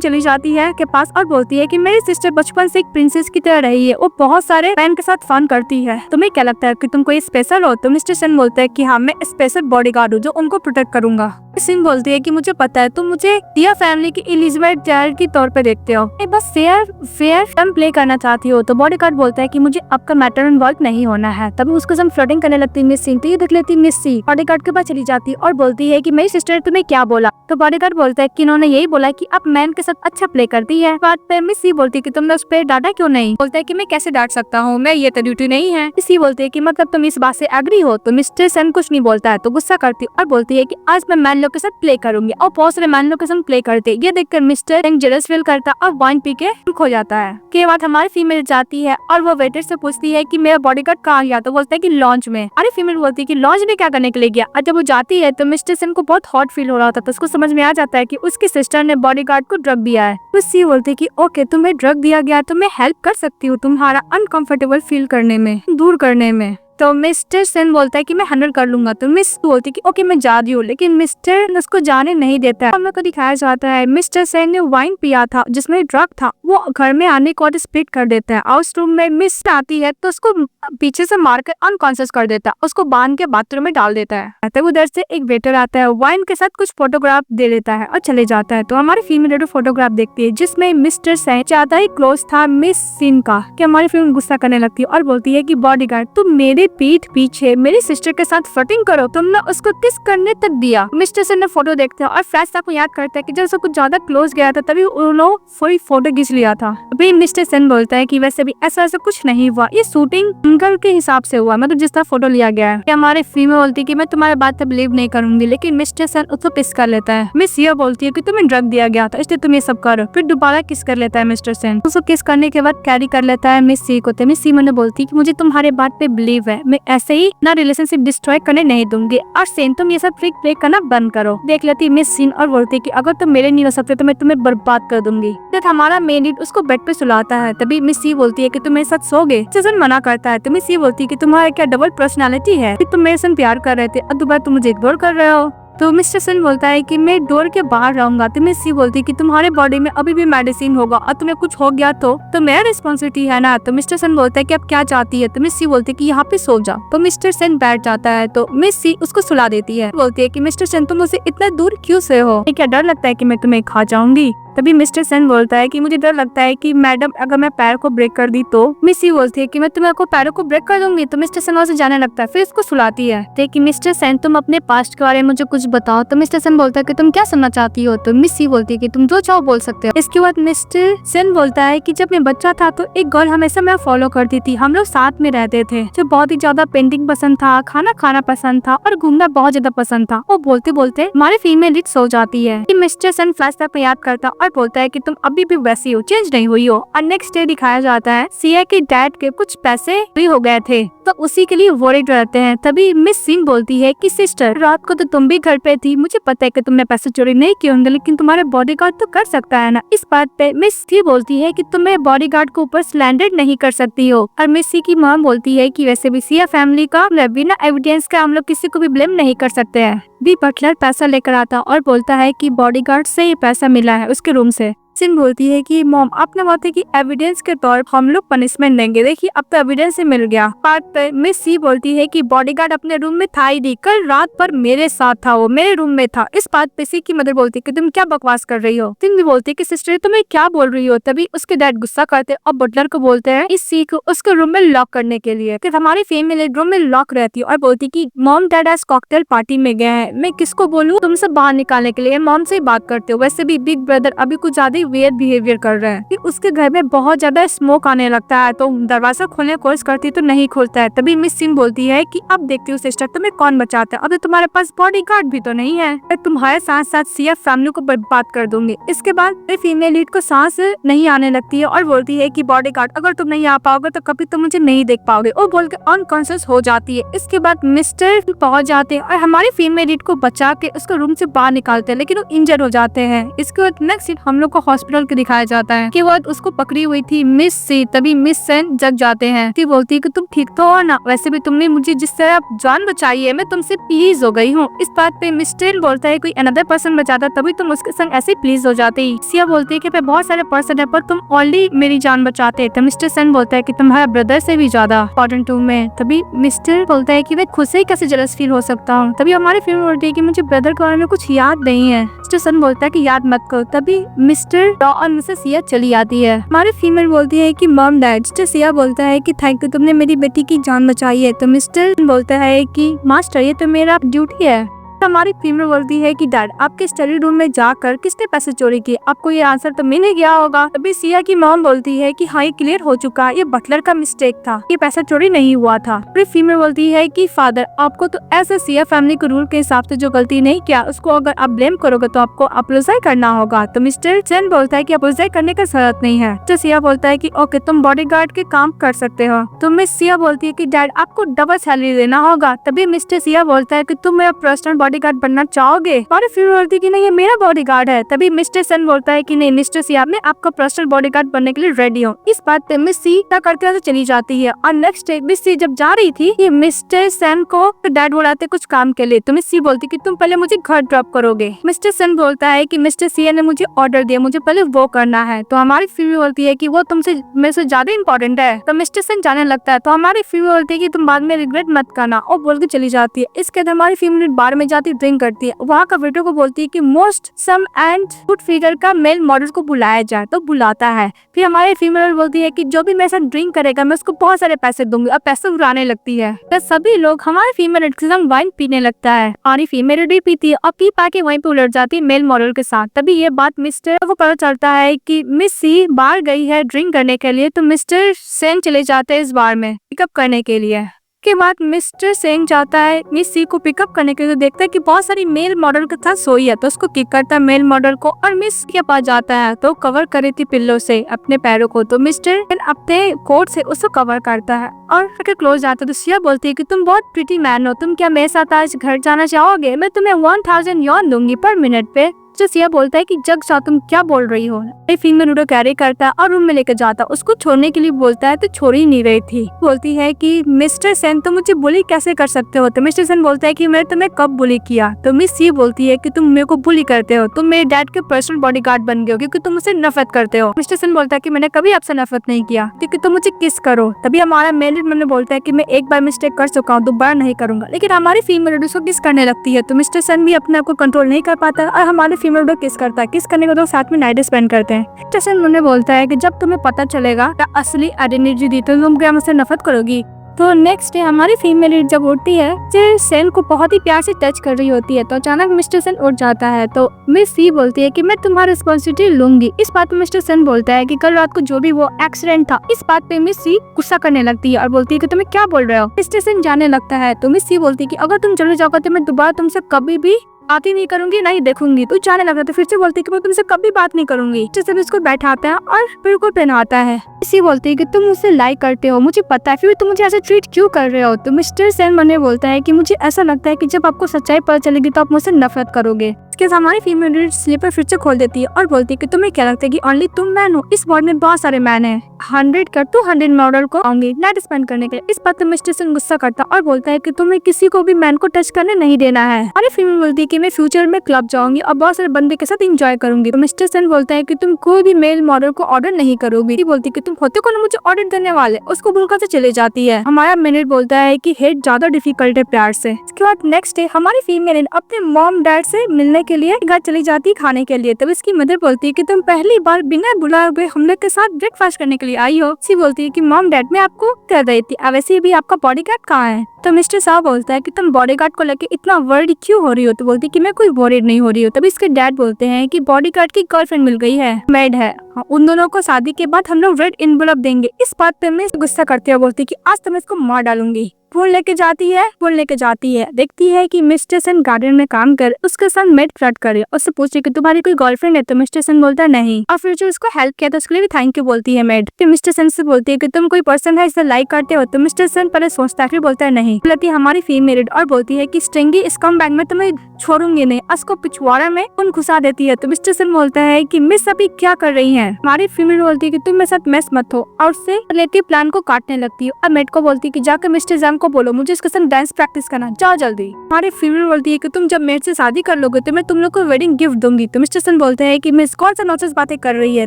चली जाती है के पास और बोलती है कि मेरी सिस्टर बचपन से एक प्रिंसेस की तरह रही है, वो बहुत सारे फैन के साथ फन करती है, तुम्हें क्या लगता है कि तुम कोई स्पेशल हो? तो मिस्टर सन बोलता है कि हाँ मैं स्पेशल बॉडीगार्ड हूँ जो उनको प्रोटेक्ट करूंगा। सिन बोलती है कि मुझे पता है तुम मुझे दिया फैमिली की एलिजाबेथ जायर की तौर पे देखते हो, बस फेयर फन प्ले करना चाहती हो। तो बॉडीगार्ड बोलता है कि मुझे आपका मैटर इन्वॉल्व नहीं होना है। तभी उसके साथ फ्लर्टिंग करने लगती है मिस सीन। तो ये देख लेती मिस सी बॉडीगार्ड के पास चली जाती और बोलती है कि मेरी सिस्टर ने तुम्हें क्या बोला? तो बॉडीगार्ड बोलता है कि इन्होंने यही बोला कि आप मैन के साथ अच्छा प्ले करती है। बात पे मिस सी बोलती है कि तुमने उस पर डांटा क्यों नहीं? बोलता है कि मैं कैसे डांट सकता हूँ, मैं ये तो ड्यूटी नहीं है। मिस सी बोलती है कि मतलब तुम इस बात से एग्री हो? तो मिस्टर सन कुछ नहीं बोलता है तो गुस्सा करती और बोलती है कि आज मैं मैन लोग के साथ प्ले करूंगी, और बहुत सारे मैन लोग के साथ प्ले करते। ये देखकर मिस्टर सन जेलस फील करता और वाइन पी के खो जाता है। के बाद हमारी फीमेल जाती है और वो वेटर से पूछती है कि मेरा बॉडीगार्ड कहाँ गया? तो बोलता है कि लॉन्च में। अरे फीमेल बोलती है कि लॉन्च में क्या करने के लिए गया? और जब वो जाती है तो मिस्टर सन को बहुत हॉट फील हो रहा था, तो उसको समझ में आ जाता है कि उसकी सिस्टर ने बॉडीगार्ड को ड्रग दिया है। तो सी बोलती है कि ओके तुम्हें ड्रग दिया गया तो मैं हेल्प कर सकती हूँ तुम्हारा अनकंफर्टेबल फील करने में, दूर करने में। तो मिस्टर सेन बोलता है कि मैं हैंडल कर लूंगा। तो मिस बोलती है कि ओके मैं जा रही हूँ, लेकिन मिस्टर उसको जाने नहीं देता है। हम लोग को दिखाया जाता है मिस्टर सेन ने वाइन पिया था जिसमें ड्रग था, वो घर में आने को स्प्लिट कर देता है। हाउस रूम में मिस आती है तो उसको पीछे से मारकर अनकॉन्शियस कर देता है, उसको बांध के बाथरूम में डाल देता है। तो उधर से एक वेटर आता है, वाइन के साथ कुछ फोटोग्राफ दे देता है और चले जाता है। तो हमारी फीमेल वेटर फोटोग्राफ देखती है जिसमें मिस्टर सेन ज्यादा ही क्लोज था मिस सीन का, कि हमारी फीमेल गुस्सा करने लगती है और बोलती है कि बॉडीगार्ड तुम मेरे पीठ पीछे मेरी सिस्टर के साथ फ्लर्टिंग करो, तुमने उसको किस करने तक दिया। मिस्टर सेन ने फोटो देखते हैं और फ्लैशबैक को याद करता है कि जब सब कुछ ज्यादा क्लोज गया था तभी उन्होंने कोई फोटो खींच लिया था। अभी मिस्टर सेन बोलता है कि वैसे भी ऐसा कुछ नहीं हुआ, ये शूटिंग एंगल के हिसाब से हुआ, मतलब जिस तरह फोटो लिया गया है। हमारे फीमेल बोलती है कि मैं तुम्हारी बात पे बिलीव नहीं करूंगी, लेकिन मिस्टर सेन उसको किस कर लेता है। मिस ये बोलती है कि तुम्हें ड्रग दिया गया था इसलिए तुम ये सब करो, फिर दोबारा किस कर लेता है मिस्टर सेन। उसको किस करने के बाद कैरी कर लेता है मिस सी को। तो मिस सी मैंने बोलती है कि मुझे तुम्हारे बात पे बिलीव है, मैं ऐसे ही ना रिलेशनशिप डिस्ट्रॉय करने नहीं दूंगी, और सेन तुम ये सब ट्रिक प्ले करना बंद करो। देख लेती मिस सीन और बोलती है कि अगर तुम मेरे नहीं हो सकते तो मैं तुम्हें बर्बाद कर दूंगी। जब हमारा मेन लीड उसको बेड पे सुलाता है तभी मिस सी बोलती है कि तुम मेरे साथ सोगे। जसन मना करता है तो मिस सी बोलती है कि तुम्हारा क्या डबल पर्सनालिटी है, कि तुम मेरे साथ प्यार कर रहे थे और दोबारा तुम मुझे इग्नोर कर रहे हो। तो मिस्टर सन बोलता है कि मैं डोर के बाहर रहूंगा। तो मिस सी बोलती है कि तुम्हारे बॉडी में अभी भी मेडिसिन होगा और तुम्हें कुछ हो गया तो मेरा रिस्पॉन्सिबिलिटी है ना। तो मिस्टर सन बोलता है कि अब क्या चाहती है। तो मिस सी बोलती है कि यहाँ पे सो जा। तो मिस्टर सन बैठ जाता है तो मिस सी उसको सुला देती है, बोलती है कि मिस्टर सन तुम मुझसे इतना दूर क्यों से हो, क्या डर लगता है कि मैं तुम्हें खा जाऊंगी। तभी मिस्टर सन बोलता है कि मुझे डर लगता है कि मैडम अगर मैं पैर को ब्रेक कर दी तो। मिस सी बोलती है कि मैं तुम्हें पैरों को ब्रेक कर दूंगी। तो मिस्टर सन वहाँ से जाने लगता है, फिर उसको सुलाती है। देखिए मिस्टर सन तुम अपने पास्ट के बारे में मुझे कुछ बताओ। तो मिस्टर सन बोलता है कि तुम क्या सुनना चाहती हो। तो मिस सी बोलती है कि तुम जो चाहो बोल सकते हो। इसके बाद मिस्टर सन बोलता है कि जब मैं बच्चा था तो एक गर्ल हमेशा मैं फॉलो करती थी, हम लोग साथ में रहते थे, जो बहुत ही ज्यादा पेंटिंग पसंद था, खाना खाना पसंद था और घूमना बहुत ज्यादा पसंद था। वो बोलते बोलते हमारे फीमेल लीड सो जाती है। मिस्टर सन फ्लैशबैक में याद करता और बोलता है कि तुम अभी भी वैसी हो, चेंज नहीं हुई हो। और नेक्स्ट डे दिखाया जाता है सिया के डैड के कुछ पैसे फ्री हो गए थे तो उसी के लिए वरीड रहते हैं। तभी मिस सिंह बोलती है कि सिस्टर रात को तो तुम भी घर पे थी, मुझे पता है कि तुमने पैसे चोरी नहीं किए होंगे, लेकिन तुम्हारे बॉडीगार्ड तो कर सकता है ना। इस बात पे मिस सी बोलती है कि तुम्हें बॉडीगार्ड के ऊपर स्लैंडर नहीं कर सकती हो। और मिस सी की मॉम बोलती है कि वैसे भी सिया फैमिली का बिना एविडेंस का हम लोग किसी को भी ब्लेम नहीं कर सकते हैं। दी बटलर पैसा लेकर आता और बोलता है कि बॉडीगार्ड से ये पैसा मिला है उसके रूम से। सिन बोलती है कि मॉम आपने बात है कि एविडेंस के तौर पर हम लोग पनिशमेंट देंगे, देखिए अब तो एविडेंस ही मिल गया। पार्ट पे मिस सी बोलती है कि बॉडीगार्ड अपने रूम में था ही नहीं, कल रात पर मेरे साथ था, वो मेरे रूम में था। इस बात पे सी की मदर बोलती है कि तुम क्या बकवास कर रही हो। सिन भी बोलती है कि सिस्टर तुम्हें क्या बोल रही हो। तभी उसके डैड गुस्सा करते और बटलर को बोलते हैं इस सी को उसके रूम में लॉक करने के लिए। फिर हमारी फीमेल रूम में लॉक रहती है और बोलती कि मॉम डैड आज कॉकटेल पार्टी में गए हैं, मैं किसको बोलूं तुम सब बाहर निकालने के लिए। मॉम से ही बात करते हो, वैसे भी बिग ब्रदर अभी कुछ ज्यादा ही वियर्ड बिहेवियर कर रहे हैं। फिर उसके घर में बहुत ज्यादा स्मोक आने लगता है, तो दरवाजा खोलने की कोशिश करती तो नहीं खुलता है। तभी मिस सिन बोलती है कि अब देखती हूँ सिस्टर तुम्हें कौन बचाता है, अब तो तुम्हारे पास बॉडीगार्ड भी तो नहीं है, मैं तुम्हारे साथ साथ सिया फैमिली को बर्बाद कर दूंगी। इसके बाद फीमेल लीड को सांस नहीं आने लगती है और बोलती है कि बॉडीगार्ड अगर तुम नहीं आ पाओगे तो कभी तुम मुझे नहीं देख पाओगे, और बोल के अनकॉन्शियस हो जाती है। इसके बाद मिस्टर पहुंच जाते हैं और हमारी फीमेल लीड को बचा के उसको रूम से बाहर निकालते हैं, लेकिन वो इंजर हो जाते हैं। इसके बाद नेक्स्ट सीन हम लोग को हॉस्पिटल के दिखाया जाता है कि वो उसको पकड़ी हुई थी मिस सी। तभी मिस सेन जग जाते हैं। ती बोलती है कि तुम ठीक तो हो ना, वैसे भी तुमने मुझे जिस तरह जान बचाई है मैं तुमसे प्लीज हो गई हूँ। इस बात पे मिस्टर बोलता है कोई अनदर पर्सन बचाता तभी तुम उसके संग ऐसे प्लीज हो जाती। सिया बोलती है कि मैं बहुत सारे पर्सन है पर तुम ऑलरेडी मेरी जान बचाते। तो मिस्टर सेन बोलता है कि तुम्हारा ब्रदर से भी ज्यादा इम्पोर्टेंट हूँ मैं। तभी मिस्टर बोलता है कि मैं खुद से ही कैसे जेलस फील हो सकता हूँ। तभी हमारी फिल्म बोलती है कि मुझे ब्रदर के बारे में कुछ याद नहीं है। मिस्टर सन बोलता है कि याद मत करो। तभी मिस्टर रॉ और मिसेस सिया चली आती है। हमारी फीमेल बोलती है कि मॉम डैड। मिस्टर सिया बोलता है कि थैंक यू तुमने मेरी बेटी की जान बचाई है। तो मिस्टर बोलता है कि मास्टर ये तो मेरा ड्यूटी है। हमारी फीमेल बोलती है कि डैड आपके स्टडी रूम में जाकर किसने पैसे चोरी किए, आपको ये आंसर तो मिल ही गया होगा। तभी सिया की मॉम बोलती है कि हाँ ये क्लियर हो चुका, ये बटलर का मिस्टेक था, ये पैसा चोरी नहीं हुआ था। फिर फीमेल बोलती है कि फादर आपको तो ऐसे सिया फैमिली के रूल के हिसाब से जो गलती नहीं किया उसको अगर आप ब्लेम करोगे तो आपको अपोलोजाइज करना होगा। तो मिस्टर सेन बोलता है कि अपोलोजाइज करने का जरूरत नहीं है। तो सिया बोलता है कि ओके तुम बॉडीगार्ड के काम कर सकते हो। तो मिस सिया बोलती है कि डैड आपको डबल सैलरी देना होगा। तभी मिस्टर सिया बोलता है कि तुम मेरा पर्सनल बॉडीगार्ड बनना चाहोगे, और फिर बोलती है कि नहीं ये मेरा बॉडीगार्ड है। तभी मिस्टर सन बोलता है कि नहीं मिस्टर सिया मैं आपका पर्सनल बॉडीगार्ड बनने के लिए रेडी हूँ। इस बात पे मिस सी करते हुए चली जाती है। और नेक्स्ट डे मिस सी जब जा रही थी ये मिस्टर सन को डैड बुलाते कुछ काम के लिए। तो मिस सी बोलती कि तुम पहले मुझे घर ड्रॉप करोगे। मिस्टर सन बोलता है कि मिस्टर सिया ने मुझे ऑर्डर दिया, मुझे पहले वो करना है। तो हमारी फीमेल बोलती है कि वो तुमसे मेरे से ज्यादा इंपॉर्टेंट है। तो मिस्टर सन जाने लगता है। तो हमारी फीमेल बोलती है कि तुम बाद में रिग्रेट मत करना, और बोल के चली जाती है। इसके बाद हमारी फीमेल बार में जाती ड्रिंक करती है। वहाँ का वेटर को बोलती है कि most some and good figure का मेल मॉडल को बुलाया जाए, तो बुलाता है। फिर हमारी फीमेल बोलती है कि जो भी मेरे साथ ड्रिंक करेगा मैं उसको बहुत सारे पैसे दूंगी, और पैसे उड़ाने लगती है। तो सभी लोग हमारे फीमेल वाइन पीने लगता है। हमारी फीमेल भी पीती है और पी पा के वहीं पे उलट जाती है मेल मॉडल के साथ। तभी ये बात मिस्टर को पता चलता है कि मिस सी बाहर गई है ड्रिंक करने के लिए। तो मिस्टर सेन चले जाते हैं इस बार में पिकअप करने के लिए। के बाद मिस्टर सेन जाता है मिस सी को पिकअप करने के लिए। तो देखता है कि बहुत सारी मेल मॉडल के साथ सोई है, तो उसको किक करता है मेल मॉडल को, और मिस के पास जाता है तो कवर करी थी पिल्लो से अपने पैरों को। तो मिस्टर अपने कोट से उसको कवर करता है और फिर क्लोज जाता है। तो सिया बोलती है कि तुम बहुत प्रिटी मैन हो, तुम क्या मेरे साथ आज घर जाना चाहोगे, मैं तुम्हें 1000 यॉन दूंगी पर मिनट पे। जो सिया बोलता है कि जग सा तुम क्या बोल रही हो। फीमेल उड़ो कैरी करता है और रूम में लेकर जाता है। उसको छोड़ने के लिए बोलता है तो छोड़ ही नहीं रही थी। बोलती है कि मिस्टर सेन तुम मुझे बुली कैसे कर सकते हो। तो मिस्टर सेन बोलता है कि मैंने तुम्हें कब बुली किया। तो मिस सी बोलती है कि तुम मेरे को बुली करते हो, तुम मेरे डैड के पर्सनल बॉडीगार्ड बन गए हो क्योंकि तुम मुझसे नफरत करते हो। मिस्टर सेन बोलता है कि मैंने कभी आपसे नफरत नहीं किया, क्योंकि तुम मुझे किस करो। तभी हमारा मेल मैंने बोलता है कि मैं एक बार मिस्टेक कर चुका हूँ, दोबारा नहीं करूंगा। लेकिन हमारी फीमेल उसको किस करने लगती है। तो मिस्टर सेन भी अपने आप को कंट्रोल नहीं कर पाता और हमारे फीमेल किस करता है। किस करने को तो साथ में नाइट स्पेंड करते हैं। जैसे उन्होंने बोलता है कि जब तुम्हें पता चलेगा क्या असली आइडेंटिटी दी तो तुम क्या मुझसे नफरत करोगी। तो नेक्स्ट डे हमारी फीमेल जब उठती है जो सेन को बहुत ही प्यार से टच कर रही होती है, तो अचानक मिस्टर सेन उठ जाता है। तो मिस सी बोलती है कि मैं तुम्हारी रिस्पॉन्सिबिलिटी लूंगी। इस बात पे मिस्टर सेन बोलता है कि कल रात को जो भी वो एक्सीडेंट था, इस बात पे मिस सी गुस्सा करने लगती है और बोलती है कि तुम्हें क्या बोल रहे हो। मिस्टर सेन जाने लगता है। तो मिस सी बोलती है कि अगर तुम चले जाओगे तो मैं दोबारा तुमसे कभी भी बात ही नहीं करूंगी, नहीं देखूंगी। तो जाने लगा। तो फिर से बोलती है कि मैं तुमसे कभी बात नहीं करूंगी। जैसे उसको बैठाता है और फिर को पहनाता है। इसी बोलती है कि तुम मुझसे लाइक करते हो, मुझे पता है, फिर तुम मुझे ऐसे ट्रीट क्यों कर रहे हो। तो मिस्टर सेन मने बोलता है कि मुझे ऐसा लगता है कि जब आपको सच्चाई पता चलेगी तो आप मुझसे नफरत करोगे। के हमारी फीमेल लीड स्लीपर फिर से खोल देती है और बोलती है कि तुम्हें क्या लगता है कि ओनली तुम मैन हो, इस वर्ल्ड में बहुत सारे मैन हैं। 100 कर तू 100 मॉडल को आऊंगी नाइट स्पेंड करने के लिए। इस बात पर मिस्टर सन गुस्सा करता और बोलता है कि तुम्हें किसी को भी मैन को टच करने नहीं देना है। और फीमेल बोलती है कि मैं फ्यूचर में क्लब जाऊंगी और बहुत सारे बंदे के साथ एंजॉय करूंगी। तो मिस्टर सन बोलता है कि तुम कोई भी मेल मॉडल को ऑर्डर नहीं करोगी। बोलती है कि तुम होते कौन मुझे ऑर्डर देने वाले, उसको बुलकर से चले जाती है। हमारा मिनट बोलता है कि हेट ज्यादा डिफिकल्ट है प्यार से। इसके बाद नेक्स्ट डे हमारी फीमेल अपने मॉम डैड से मिलने के लिए घर चली जाती है खाने के लिए। तब इसकी मदर बोलती है कि तुम पहली बार बिना बुलाए हुए हम लोग के साथ ब्रेकफास्ट करने के लिए आई हो। सी बोलती है कि मॉम डैड मैं आपको कह रही थी, वैसे भी आपका बॉडीगार्ड कहाँ है। तो मिस्टर साहब बोलता है कि तुम बॉडीगार्ड को लेके इतना वर्ried क्यों हो रही हो। तो बोलती है कि मैं कोई वर्ried नहीं हो रही हूँ। तभी इसके डैड बोलते हैं कि बॉडीगार्ड की गर्लफ्रेंड मिल गई है, मैड है, उन दोनों को शादी के बाद हम लोग रेड एनवेलप देंगे। इस बात पे मैं गुस्सा करती है, बोलती है कि आज तो मैं इसको मार डालूंगी। फोन लेके जाती है देखती है कि मिस्टर सन गार्डन में काम कर उसके साथ मेड फ्लर्ट करे। उससे पूछती है कि तुम्हारी कोई गर्लफ्रेंड है। तो मिस्टर सन बोलता है नहीं। और फिर जो उसको हेल्प किया था उसके लिए भी थैंक यू बोलती है मेड। फिर मिस्टर सन से बोलती है कि तुम कोई पर्सन है इसे लाइक करते हो। तो मिस्टर सन पहले सोचता है फिर बोलता है नहीं। बोलती है हमारी फीमेल और बोलती है कि स्ट्रिंगी स्कम बैग में तुम्हें छोड़ूंगी नहीं। उसको पिछवाड़ा में उन घुसा देती है। तो मिस्टर सन बोलता है कि मिस अभी क्या कर रही है। हमारी फीमेल बोलती है कि तुम मेरे साथ मैस मत हो और उससे रिलेटिव प्लान को काटने लगती है। और मेड को बोलती है कि जाकर मिस्टर जैम को बोलो मुझे इसके साथ डांस प्रैक्टिस करना, जाओ जल्दी। हमारी फीमेल बोलती है कि तुम जब मेरे से शादी कर लोगे तो मैं तुम लोग को वेडिंग गिफ्ट दूंगी। तो मिस्टर सन बोलते हैं कि मिस कौन सा नॉनसेंस बातें कर रही है।